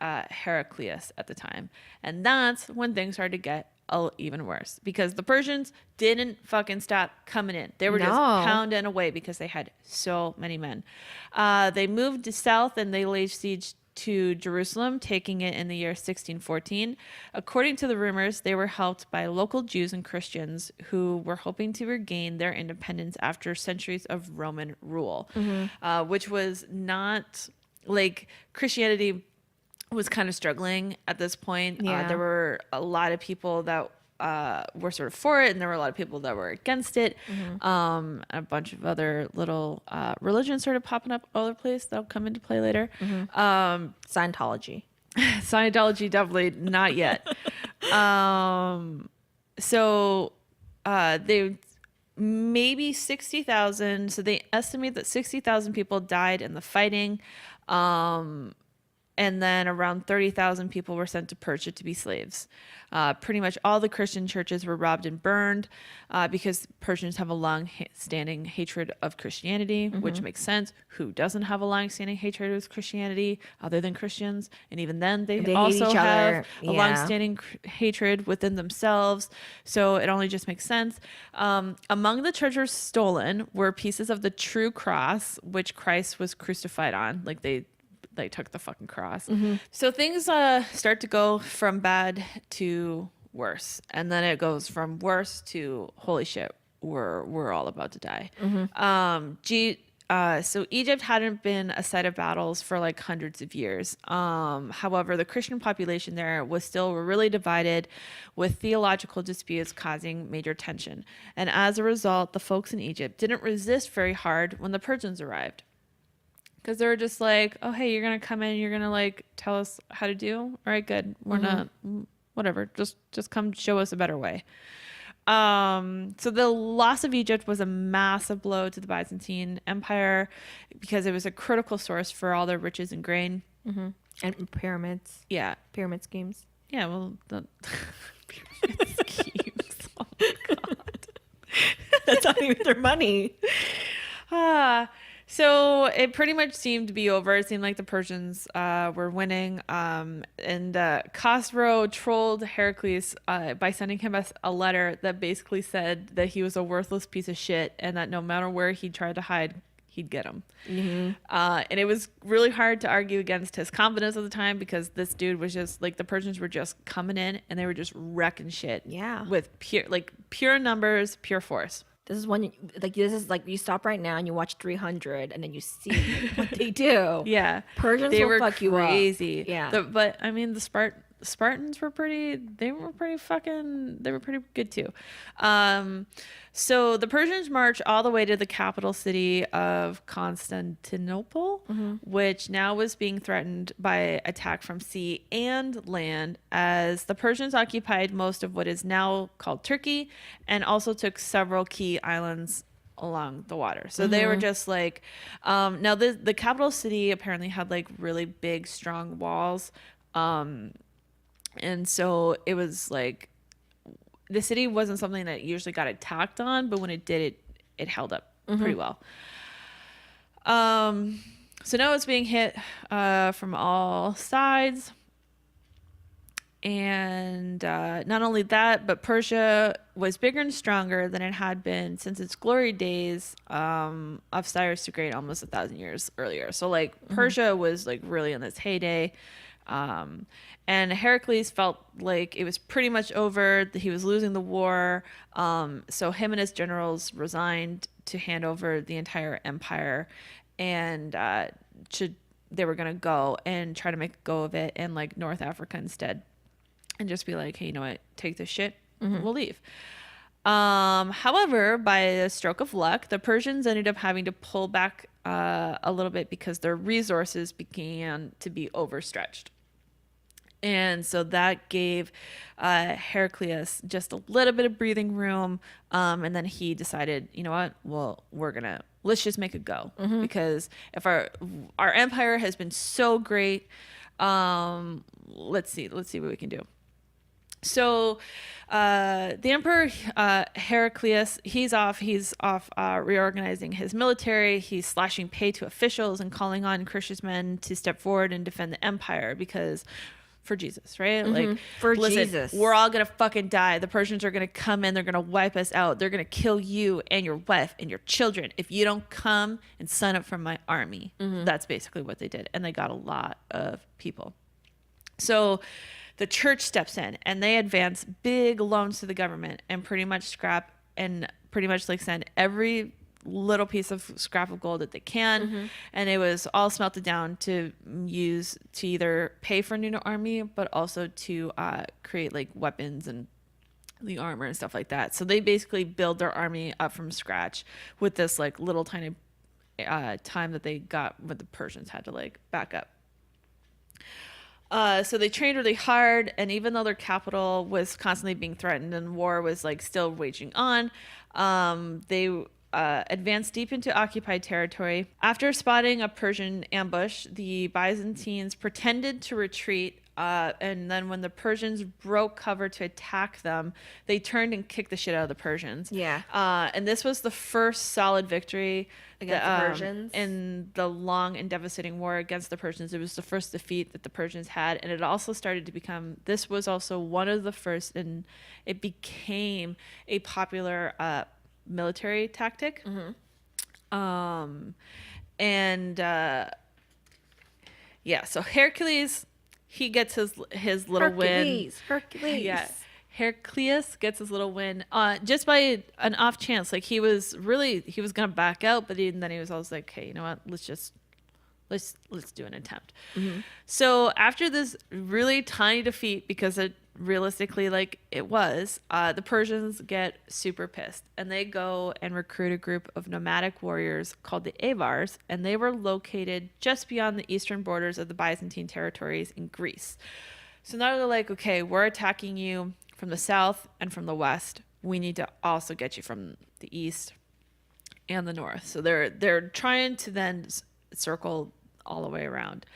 Heraclius at the time. And that's when things started to get even worse because the Persians didn't fucking stop coming in. They were just pounding away because they had so many men. They moved south and they laid siege to Jerusalem, taking it in the year 1614. According to the rumors, they were helped by local Jews and Christians who were hoping to regain their independence after centuries of Roman rule, which was not like Christianity was kind of struggling at this point. There were a lot of people that were sort of for it, and there were a lot of people that were against it. A bunch of other little religions started popping up all over the place that'll come into play later. Scientology. Scientology, definitely not yet. So they maybe 60,000. So they estimate that 60,000 people died in the fighting. And then around 30,000 people were sent to Persia to be slaves. Pretty much all the Christian churches were robbed and burned because Persians have a long-standing hatred of Christianity, which makes sense. Who doesn't have a long-standing hatred of Christianity other than Christians? And even then, they also have a long-standing hatred within themselves. So it only just makes sense. Among the treasures stolen were pieces of the true cross, which Christ was crucified on. Like they took the fucking cross. So things start to go from bad to worse. And then it goes from worse to holy shit, we're all about to die. So Egypt hadn't been a site of battles for like hundreds of years. However, the Christian population there was still really divided with theological disputes causing major tension. And as a result, the folks in Egypt didn't resist very hard when the Persians arrived. Because they were just like, oh, hey, you're going to come in. You're going to like tell us how to do. All right, good. We're not, whatever. Just come show us a better way. So the loss of Egypt was a massive blow to the Byzantine Empire because it was a critical source for all their riches and grain. And pyramids. Yeah. Pyramid schemes. Yeah, well, the pyramid schemes. Oh, my God. That's not even their money. So it pretty much seemed to be over. It seemed like the Persians were winning. And Khosrow trolled Heraclius by sending him a letter that basically said that he was a worthless piece of shit and that no matter where he tried to hide, he'd get him. And it was really hard to argue against his confidence at the time because this dude was just like the Persians were just coming in and they were just wrecking shit. Yeah. With pure numbers, pure force. This is like you stop right now and you watch 300 and then you see what they do. Yeah. Persians they will were fuck crazy. you up. Yeah. But I mean, the Spartans were pretty good too. So the Persians marched all the way to the capital city of Constantinople, which now was being threatened by attack from sea and land as the Persians occupied most of what is now called Turkey and also took several key islands along the water. So they were just like, now the capital city apparently had like really big, strong walls. And so it was like the city wasn't something that usually got attacked on, but when it did, it held up pretty well. So now it's being hit from all sides. And not only that, but Persia was bigger and stronger than it had been since its glory days of Cyrus the Great almost 1,000 years earlier. So like Persia was like really in its heyday. And Heracles felt like it was pretty much over, that he was losing the war. So him and his generals resigned to hand over the entire empire, and they were going to go and try to make a go of it in like North Africa instead, and just be like, hey, you know what, take this shit, we'll leave. However, by a stroke of luck, the Persians ended up having to pull back a little bit because their resources began to be overstretched. And so that gave Heraclius just a little bit of breathing room. And then he decided, you know what? Well, let's just make a go. Because if our empire has been so great, Let's see what we can do. So the Emperor Heraclius, he's off reorganizing his military. He's slashing pay to officials and calling on Christian men to step forward and defend the empire, because for Jesus, right? Like, For listen, Jesus. we're all gonna fucking die. The Persians are gonna come in, they're gonna wipe us out, they're gonna kill you and your wife and your children if you don't come and sign up for my army. That's basically what they did, and they got a lot of people. So the church steps in and they advance big loans to the government and pretty much scrap and pretty much like send every little piece of scrap of gold that they can. And it was all smelted down to use to either pay for a new army, but also to create like weapons and the armor and stuff like that. So they basically build their army up from scratch with this like little tiny time that they got when the Persians had to like back up. So they trained really hard, and even though their capital was constantly being threatened and war was like still waging on, they advanced deep into occupied territory. After spotting a Persian ambush, the Byzantines pretended to retreat, and then when the Persians broke cover to attack them, they turned and kicked the shit out of the Persians. Yeah. And this was the first solid victory Against the Persians? in the long and devastating war against the Persians. It was the first defeat that the Persians had, and it also started to become, this was also one of the first, and it became a popular military tactic. Yeah, so Hercules, he gets his little win. Hercules. Yeah. Heraclius gets his little win just by an off chance. Like, he was gonna back out, but then he was always like, hey, you know what, let's do an attempt. So after this really tiny defeat, because it realistically, like, it was, the Persians get super pissed and they go and recruit a group of nomadic warriors called the Avars, and they were located just beyond the eastern borders of the Byzantine territories in Greece. So now they're like, okay, we're attacking you from the south and from the west. We need to also get you from the east and the north. So they're trying to then circle all the way around.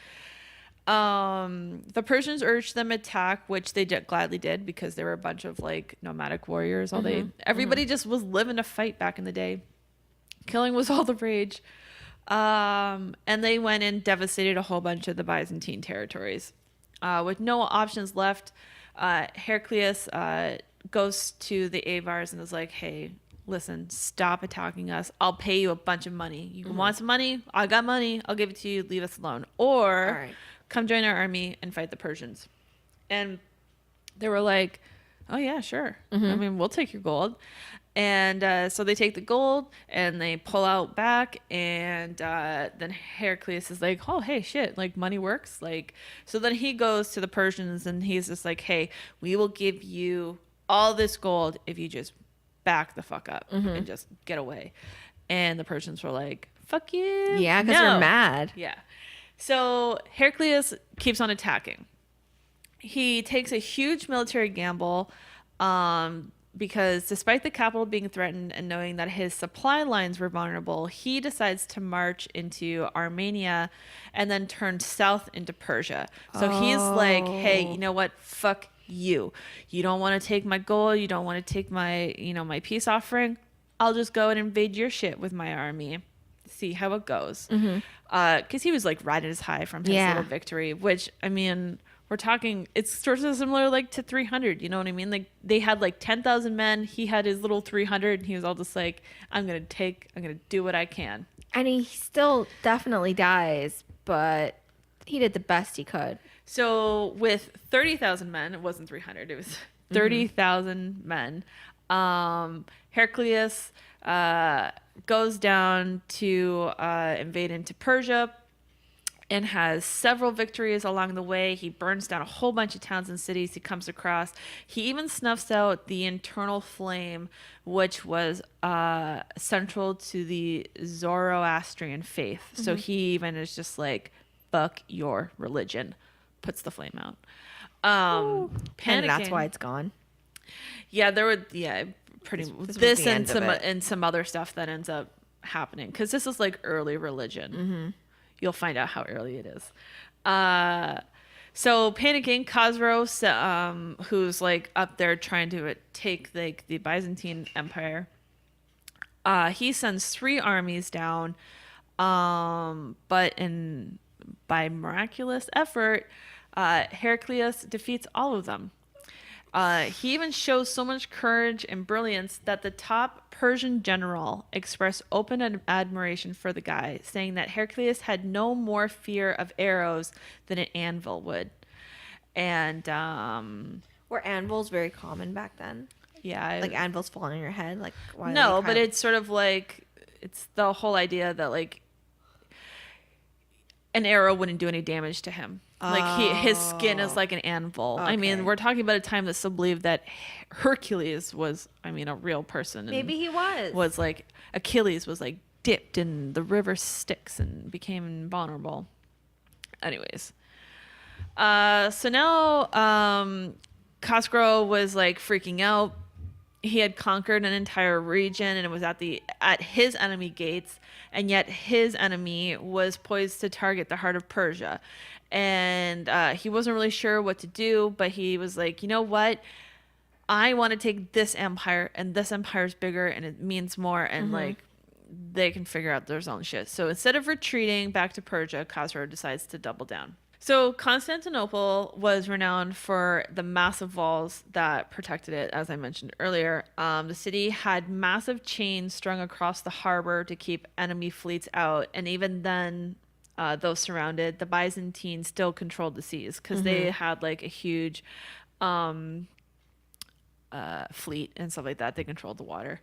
The Persians urged them to attack, which they gladly did, because there were a bunch of like nomadic warriors. Everybody just was living to fight back in the day. Killing was all the rage. And they went and devastated a whole bunch of the Byzantine territories. With no options left, Heraclius goes to the Avars and is like, hey, listen, stop attacking us. I'll pay you a bunch of money. You want some money? I got money. I'll give it to you. Leave us alone. Or come join our army and fight the Persians. And they were like, oh, yeah, sure. I mean, we'll take your gold. And so they take the gold and they pull out back, and then Heraclius is like, oh, hey, shit, like, money works. Like, so then he goes to the Persians and he's just like, hey, we will give you all this gold if you just back the fuck up and just get away. And the Persians were like, fuck you. Yeah, because they're mad. Yeah. So Heraclius keeps on attacking. He takes a huge military gamble, because despite the capital being threatened and knowing that his supply lines were vulnerable, he decides to march into Armenia and then turn south into Persia. So he's like, hey, you know what? Fuck you. You don't want to take my gold. You don't want to take my, my peace offering. I'll just go and invade your shit with my army. See how it goes. Because he was like riding his high from his little victory, which, I mean, we're talking, it's sort of similar like to 300, you know what I mean? Like, they had like 10,000 men. He had his little 300, and he was all just like, I'm going to do what I can. And he still definitely dies, but he did the best he could. So with 30,000 men, it wasn't 300, it was 30,000 men. Heraclius goes down to invade into Persia and has several victories along the way. He burns down a whole bunch of towns and cities he comes across. He even snuffs out the internal flame, which was central to the Zoroastrian faith. So he even is just like, fuck your religion. Puts the flame out. Panicking. And that's why it's gone. Yeah, pretty this and some other stuff that ends up happening, because this is like early religion. You'll find out how early it is. So panicking, Khosrow, who's like up there trying to take like the Byzantine Empire, he sends 3 armies down, but by miraculous effort, Heraclius defeats all of them. He even shows so much courage and brilliance that the top Persian general expressed open admiration for the guy, saying that Heraclius had no more fear of arrows than an anvil would. And Were anvils very common back then? yeah, Like anvils falling on your head? Like why? no, but it's sort of like it's the whole idea that like an arrow wouldn't do any damage to him. Like his skin is like an anvil. Okay. I mean, we're talking about a time that still believed that Hercules was, I mean, a real person. Maybe he was. Was like Achilles was like dipped in the river Styx and became invulnerable. Anyways, so now Khosrow was like freaking out. He had conquered an entire region and it was at his enemy gates, and yet his enemy was poised to target the heart of Persia. And he wasn't really sure what to do, but he was like, you know what? I want to take this empire, and this empire's bigger and it means more, and like they can figure out their own shit. So instead of retreating back to Persia, Khosrow decides to double down. So Constantinople was renowned for the massive walls that protected it, as I mentioned earlier. The city had massive chains strung across the harbor to keep enemy fleets out, and even then, those surrounded, the Byzantines still controlled the seas because they had like a huge fleet and stuff like that. They controlled the water.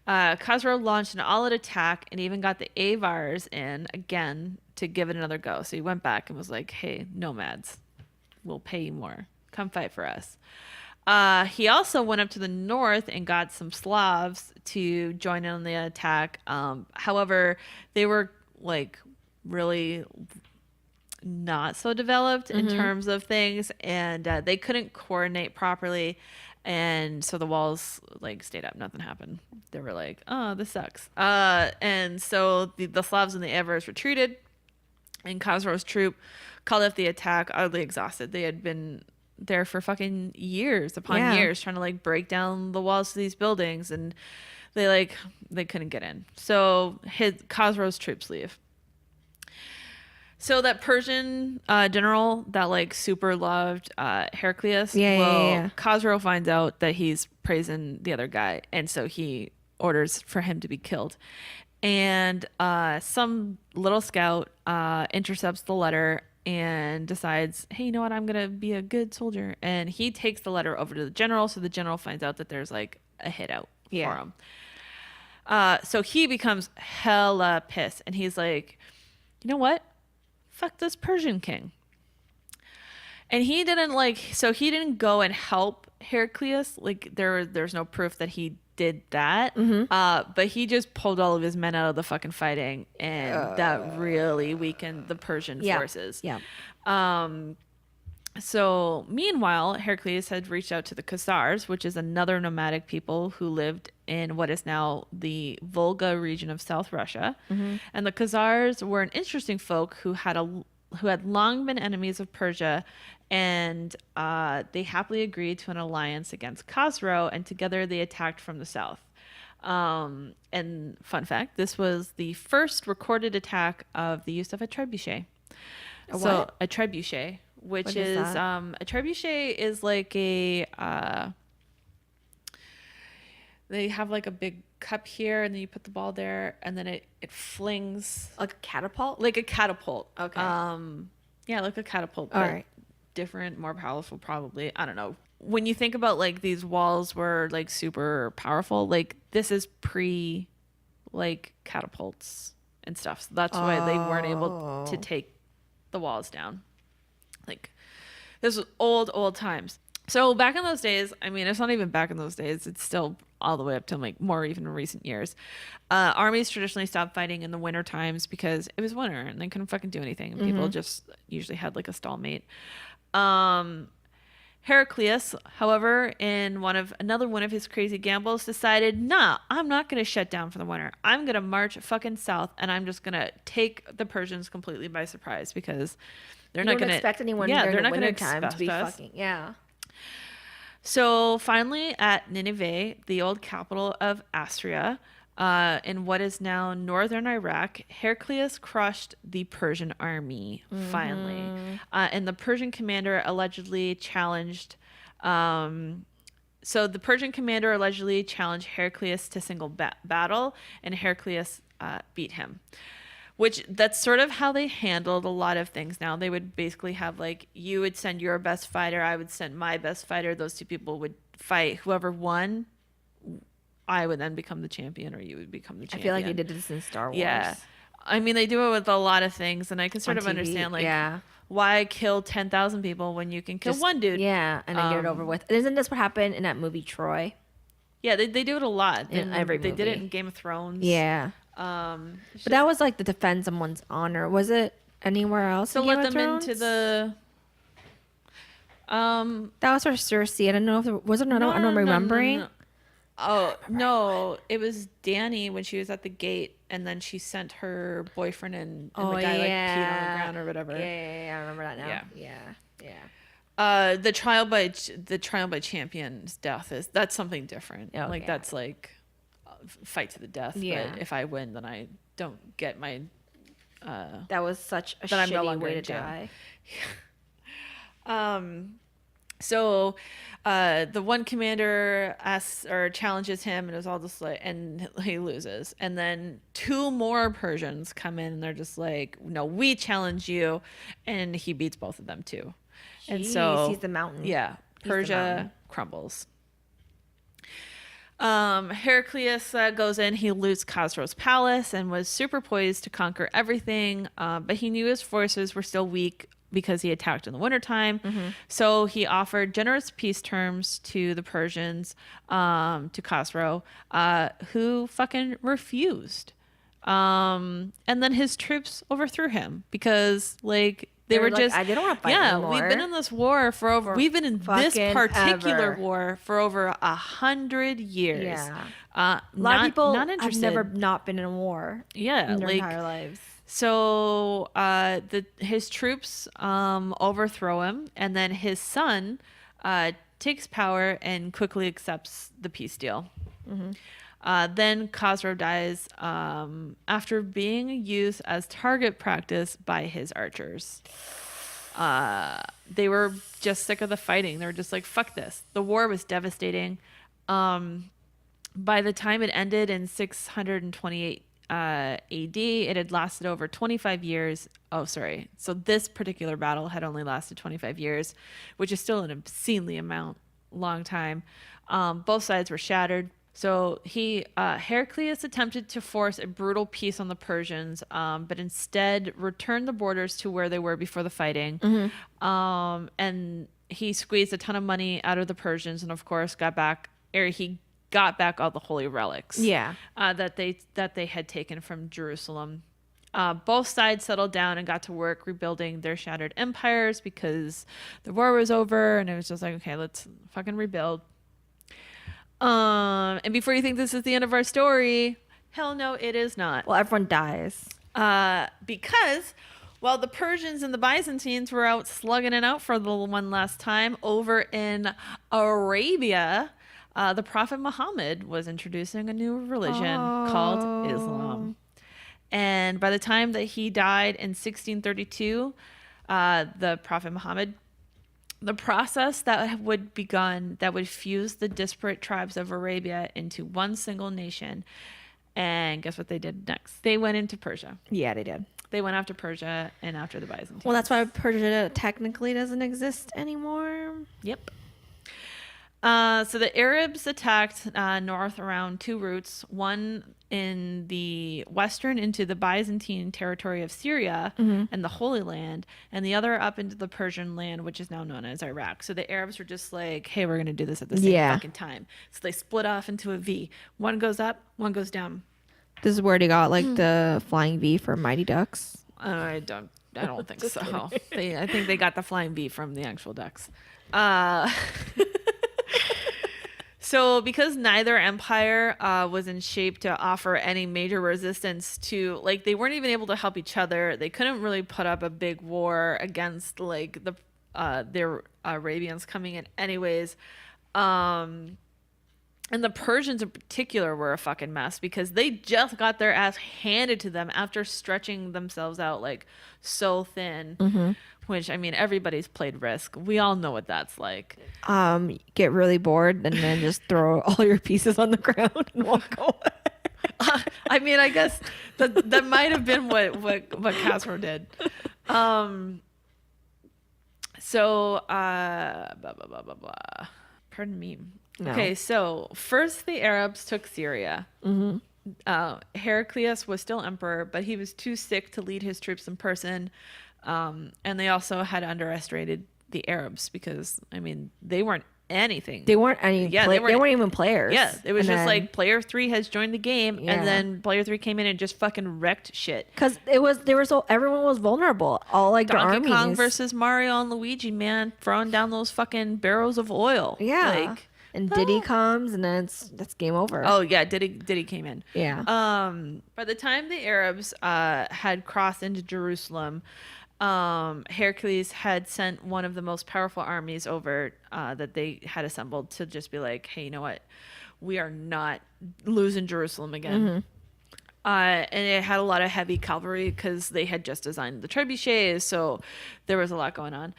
Khosrow launched an all-out attack and even got the Avars in again to give it another go. So he went back and was like, hey, nomads, we'll pay you more. Come fight for us. He also went up to the north and got some Slavs to join in on the attack. However, they were like really not so developed in terms of things, and they couldn't coordinate properly. And so the walls like stayed up. Nothing happened. They were like, oh, this sucks. And so the Slavs and the Avars retreated, and Khosrow's troop called off the attack, utterly exhausted. They had been there for fucking years upon years trying to like break down the walls to these buildings, and they couldn't get in. So Khosrow's troops leave. So that Persian general that like super loved Heraclius, Khosrow finds out that he's praising the other guy, and so he orders for him to be killed. And some little scout intercepts the letter and decides, hey, you know what? I'm gonna be a good soldier, and he takes the letter over to the general. So the general finds out that there's like a hit out for him. So he becomes hella pissed, and he's like, you know what? Fuck this Persian king. And he didn't go and help Heraclius. Like there's no proof that he did that. But he just pulled all of his men out of the fucking fighting, and that really weakened the Persian forces. So meanwhile, Heraclius had reached out to the Khazars, which is another nomadic people who lived in what is now the Volga region of South Russia. And the Khazars were an interesting folk who had long been enemies of Persia, and they happily agreed to an alliance against Khosrow, and together they attacked from the south. And fun fact, this was the first recorded attack of the use of a trebuchet. A trebuchet, which is a trebuchet is like a they have like a big cup here, and then you put the ball there, and then it flings like a catapult. Okay. Yeah, like a catapult. All right. Different, more powerful, probably. I don't know. When you think about like these walls were like super powerful, like this is pre like catapults and stuff. So that's why they weren't able to take the walls down. Like this was old times. So back in those days, I mean, it's not even back in those days. It's still all the way up to like more even recent years. Armies traditionally stopped fighting in the winter times because it was winter and they couldn't fucking do anything. And people just usually had like a stallmate. Heraclius, however, in another one of his crazy gambles, decided, nah, I'm not going to shut down for the winter. I'm going to march fucking south, and I'm just going to take the Persians completely by surprise because they're not going to expect anyone during the winter time to be fucking So finally, at Nineveh, the old capital of Assyria, in what is now northern Iraq, Heraclius crushed the Persian army, finally. And the Persian commander allegedly challenged. So the Persian commander allegedly challenged Heraclius to single battle, and Heraclius beat him. Which that's sort of how they handled a lot of things now. They would basically have like, you would send your best fighter, I would send my best fighter. Those two people would fight. Whoever won, I would then become the champion, or you would become the champion. I feel like they did this in Star Wars. Yeah. I mean, they do it with a lot of things, and I can sort of understand, like, why kill 10,000 people when you can kill one dude? Yeah, and then get it over with. Isn't this what happened in that movie Troy? Yeah, they do it a lot. In every movie. They did it in Game of Thrones. Yeah. But that was like to defend someone's honor. Was it anywhere else? To let them into the. That was for Cersei. I don't know if there was another. I don't remembering. No. Oh no! It was Dany when she was at the gate, and then she sent her boyfriend and the guy like peed on the ground or whatever. Yeah, I remember that now. The trial by champion's death that's something different. That's like fight to the death. Yeah. But if I win, then I don't get my. That was such a shitty way to die. So, the one commander asks or challenges him, and it was all just like, and he loses. And then two more Persians come in, and they're just like, "No, we challenge you," and he beats both of them too. Jeez, and so he's the mountain. Yeah, Persia crumbles. Heraclius goes in. He loots Khosrow's palace and was super poised to conquer everything, but he knew his forces were still weak because he attacked in the wintertime. So he offered generous peace terms to the Persians, to Khosrow, who fucking refused. And then his troops overthrew him because, like, they were just, I didn't want to fight anymore. We've been in this war we've been in this particular war for over 100 years. Yeah. A lot of people have never not been in a war. Yeah. In their entire lives. So his troops overthrow him, and then his son takes power and quickly accepts the peace deal. Then Khosrow dies after being used as target practice by his archers. They were just sick of the fighting. They were just like, fuck this. The war was devastating. By the time it ended in 628 AD, it had lasted over 25 years. Oh, sorry. So this particular battle had only lasted 25 years, which is still an obscenely long time. Both sides were shattered. So Heraclius attempted to force a brutal peace on the Persians, but instead returned the borders to where they were before the fighting. And he squeezed a ton of money out of the Persians, and of course he got back all the holy relics. That they had taken from Jerusalem. Both sides settled down and got to work rebuilding their shattered empires because the war was over, and it was just like, okay, let's fucking rebuild. And before you think this is the end of our story, hell no, it is not. Well, everyone dies. Because while the Persians and the Byzantines were out slugging it out for the one last time over in Arabia, the Prophet Muhammad was introducing a new religion called Islam. And by the time that he died in 1632, the Prophet Muhammad, the process that would begun that would fuse the disparate tribes of Arabia into one single nation. And guess what they did next? They went into Persia. Yeah, they did. They went after Persia and after the Byzantines. Well, that's why Persia technically doesn't exist anymore. Yep. So the Arabs attacked north around two routes, one in the western into the Byzantine territory of Syria and the Holy Land, and the other up into the Persian land, which is now known as Iraq. So the Arabs were just like, hey, we're going to do this at the same fucking time. So they split off into a V. One goes up, one goes down. This is where they got like the flying V for Mighty Ducks. I don't I don't think Just so. kidding. I think they got the flying V from the actual decks. Uh, so because neither empire was in shape to offer any major resistance to, like, they weren't even able to help each other. They couldn't really put up a big war against like their Arabians coming in anyways. And the Persians in particular were a fucking mess because they just got their ass handed to them after stretching themselves out like so thin. Which, I mean, everybody's played Risk. We all know what that's like. Get really bored and then just throw all your pieces on the ground and walk away. I mean, I guess that might have been what Casper did. So, blah, blah, blah, blah, blah. Pardon me. No. Okay, so first the Arabs took Syria. Heraclius was still emperor, but he was too sick to lead his troops in person. And they also had underestimated the Arabs because, I mean, they weren't anything. They weren't any. They weren't even players. Yeah, it was just like player 3 has joined the game, and then player 3 came in and just fucking wrecked shit. Because everyone was vulnerable. All like Donkey the Kong armies. versus Mario and Luigi, man, throwing down those fucking barrels of oil. Yeah. Like, and Diddy comes, and then that's game over. oh yeah, Diddy came in. Yeah. By the time the Arabs had crossed into Jerusalem, Heracles had sent one of the most powerful armies over that they had assembled to just be like, hey, you know what? We are not losing Jerusalem again. And it had a lot of heavy cavalry because they had just designed the trebuchets, so there was a lot going on.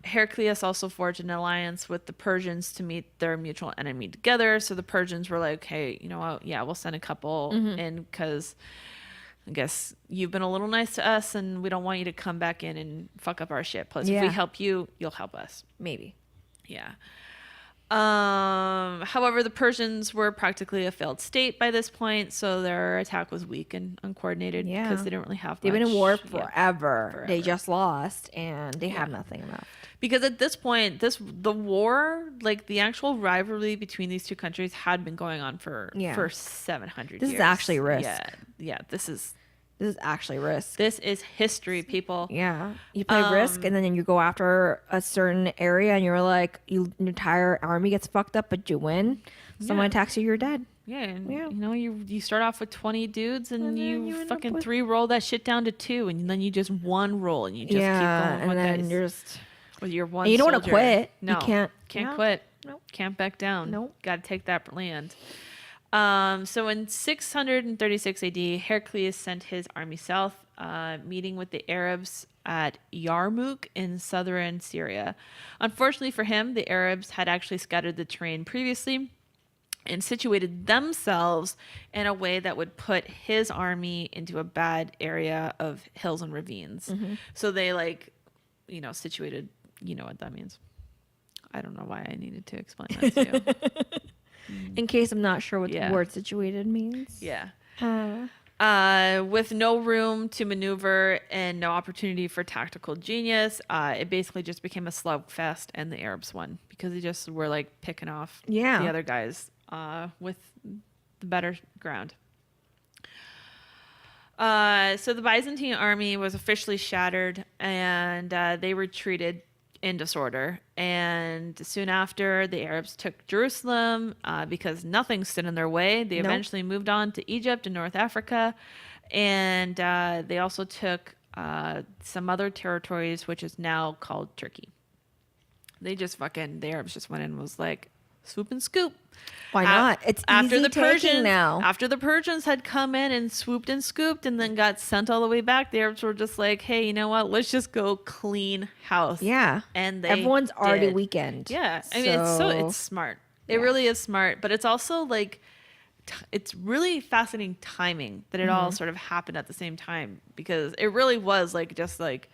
Heraclius also forged an alliance with the Persians to meet their mutual enemy together. So the Persians were like, hey, you know what? Yeah, we'll send a couple in because I guess you've been a little nice to us and we don't want you to come back in and fuck up our shit. Plus, if we help you, you'll help us. Maybe. Yeah. However, the Persians were practically a failed state by this point, so their attack was weak and uncoordinated because they didn't really have much. They've been in war forever. They just lost, and they have nothing left. Because at this point, the war, like the actual rivalry between these two countries, had been going on for 700 years. This is actually Risk. Yeah. This is actually Risk. This is history, people. Yeah. You play Risk, and then you go after a certain area, and you're like, your entire army gets fucked up, but you win. Someone attacks you, you're dead. Yeah, and you know, you start off with 20 dudes, and you fucking 3 roll that shit down to 2, and then you just 1 roll, and you just keep going. And then you're just with your 1 and you don't want to quit. No, you can't quit. Nope. Can't back down. Nope. Got to take that land. So in 636 AD, Heraclius sent his army south, meeting with the Arabs at Yarmouk in southern Syria. Unfortunately for him, the Arabs had actually scattered the terrain previously and situated themselves in a way that would put his army into a bad area of hills and ravines. So they situated, you know what that means. I don't know why I needed to explain that to you. In case I'm not sure what the word situated means. Yeah. With no room to maneuver and no opportunity for tactical genius, it basically just became a slugfest, and the Arabs won because they just were like picking off the other guys with the better ground. So the Byzantine army was officially shattered, and they retreated in disorder. And soon after, the Arabs took Jerusalem because nothing stood in their way. They eventually moved on to Egypt and North Africa, and they also took some other territories, which is now called Turkey. The Arabs just went in and was like, swoop and scoop. Why not? It's after the Persians now. After the Persians had come in and swooped and scooped and then got sent all the way back, the Arabs were just like, hey, you know what? Let's just go clean house. Yeah. And everyone's already weekend. Yeah. I mean, it's smart. It really is smart, but it's also like it's really fascinating timing that it all sort of happened at the same time, because it really was like just like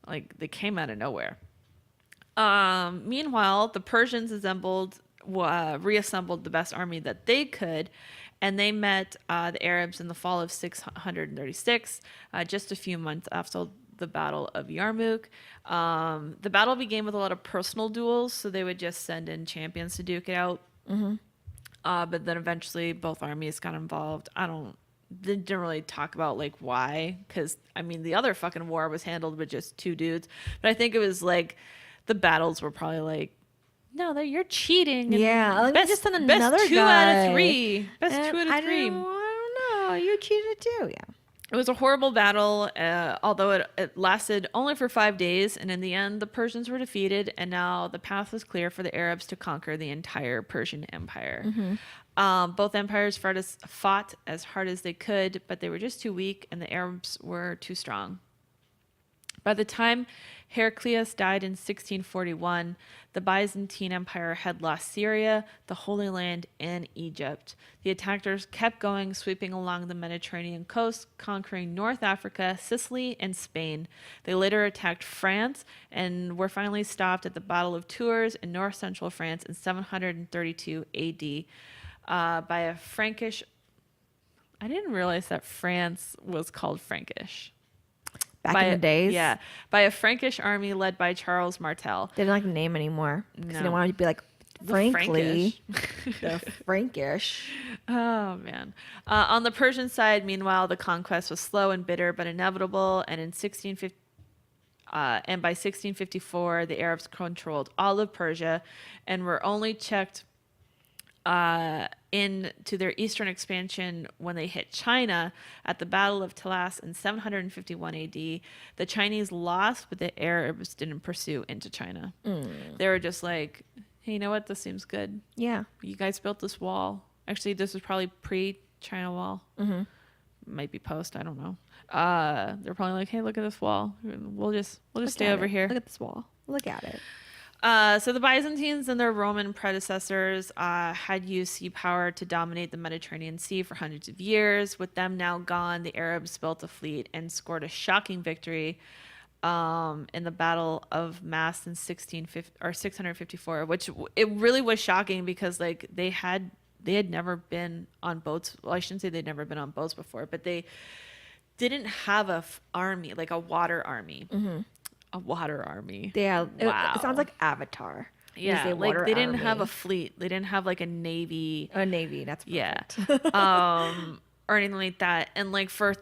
they came out of nowhere. Meanwhile, the Persians reassembled the best army that they could, and they met the Arabs in the fall of 636, just a few months after the Battle of Yarmouk. The battle began with a lot of personal duels, so they would just send in champions to duke it out. But then eventually both armies got involved. I don't they didn't really talk about like why, because I mean the other fucking war was handled with just 2 dudes, but I think it was like the battles were probably like, no, that you're cheating. Yeah, let me just send another best 2 guy. out of 3. Best And 2 out of 3. I don't know. You cheated too. Yeah. It was a horrible battle, although it lasted only for 5 days, and in the end, the Persians were defeated, and now the path was clear for the Arabs to conquer the entire Persian Empire. Both empires fought as hard as they could, but they were just too weak, and the Arabs were too strong. By the time Heraclius died in 1641, the Byzantine Empire had lost Syria, the Holy Land, and Egypt. The attackers kept going, sweeping along the Mediterranean coast, conquering North Africa, Sicily, and Spain. They later attacked France and were finally stopped at the Battle of Tours in north-central France in 732 AD by a Frankish... I didn't realize that France was called Frankish. Back in the days? Yeah. By a Frankish army led by Charles Martel. They didn't like the name anymore. Because they didn't want to be like, The frankly, the Frankish. Oh, man. On the Persian side, meanwhile, the conquest was slow and bitter, but inevitable. And by 1654, the Arabs controlled all of Persia and were only checked into their eastern expansion when they hit China at the Battle of Talas in 751 AD. The Chinese lost, but the Arabs didn't pursue into China. They were just like, hey, you know what? This seems good. Yeah. You guys built this wall. Actually, this was probably pre-China wall. Might be post. I don't know. They're probably like, hey, look at this wall. We'll just stay over here. Look at this wall. Look at it. So the Byzantines and their Roman predecessors had used sea power to dominate the Mediterranean Sea for hundreds of years. With them now gone, the Arabs built a fleet and scored a shocking victory in the Battle of Mast in 654, which it really was shocking because like they had never been on boats. Well, I shouldn't say they'd never been on boats before, but they didn't have a army, like a water army. A water army. Yeah. Wow. It sounds like Avatar. Yeah, like they didn't have a fleet. They didn't have like a navy. A navy. That's perfect. Yeah. Or anything like that. And like for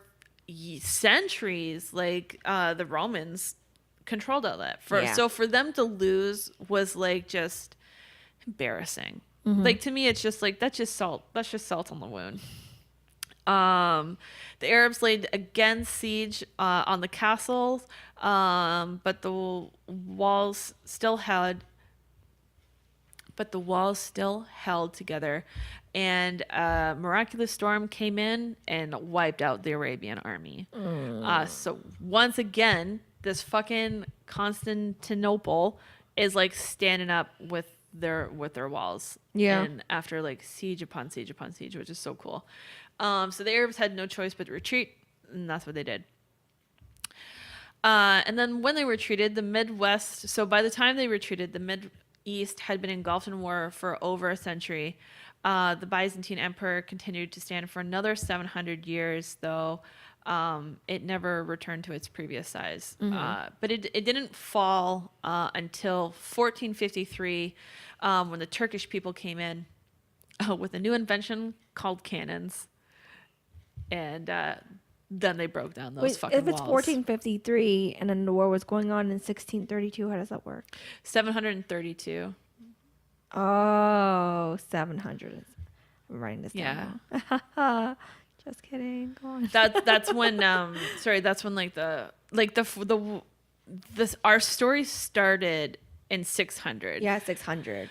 centuries, like the Romans controlled all that. So for them to lose was like just embarrassing. Like to me, it's just like that's just salt. That's just salt on the wound. The Arabs laid again siege on the castles, but the walls still held together, and a miraculous storm came in and wiped out the Arabian army. So once again, this fucking Constantinople is like standing up with their walls. Yeah. And after like siege upon siege upon siege, which is so cool. So the Arabs had no choice but to retreat, and that's what they did. And then when they retreated, the Midwest, so by the time they retreated, the Mid-East had been engulfed in war for over a century. The Byzantine Empire continued to stand for another 700 years, though it never returned to its previous size. But it didn't fall until 1453 when the Turkish people came in with a new invention called cannons. And then they broke down those fucking walls. If it's 1453 and then the war was going on in 1632, how does that work? 732. Oh, 700. I'm writing this down. Yeah. Just kidding. Go on. That's when that's when our story started in 600. Yeah, 600.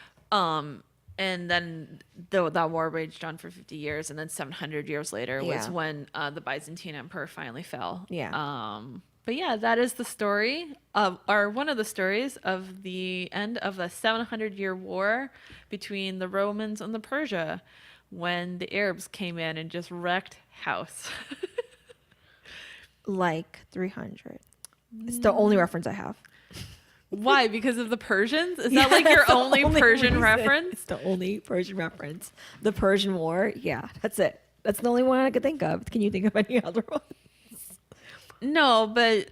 And then that war raged on for 50 years, and then 700 years later was when the Byzantine Empire finally fell. Yeah. But yeah, that is the story one of the stories of the end of the 700-year war between the Romans and the Persia, when the Arabs came in and just wrecked house. Like 300. It's the only reference I have. Why? Because of the Persians? Is that like your only Persian reason. reference? It's the only Persian reference. The Persian War. Yeah, that's it. That's the only one I could think of. Can you think of any other ones? No, but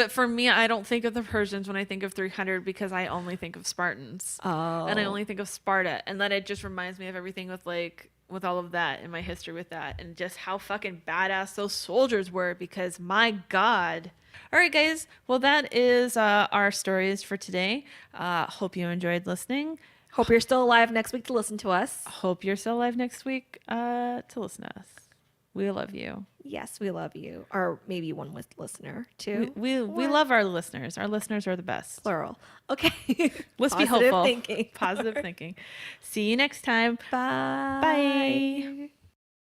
for me, I don't think of the Persians when I think of 300 because I only think of Spartans. Oh. And I only think of Sparta. And then it just reminds me of everything with like with all of that and my history with that and just how fucking badass those soldiers were, because my God. All right, guys. Well, that is our stories for today. Hope you enjoyed listening. Hope you're still alive next week to listen to us. Hope you're still alive next week to listen to us. We love you. Yes, we love you. Or maybe one with listener too. We love our listeners. Our listeners are the best. Plural. Okay. Let's be hopeful. Positive thinking. See you next time. Bye. Bye.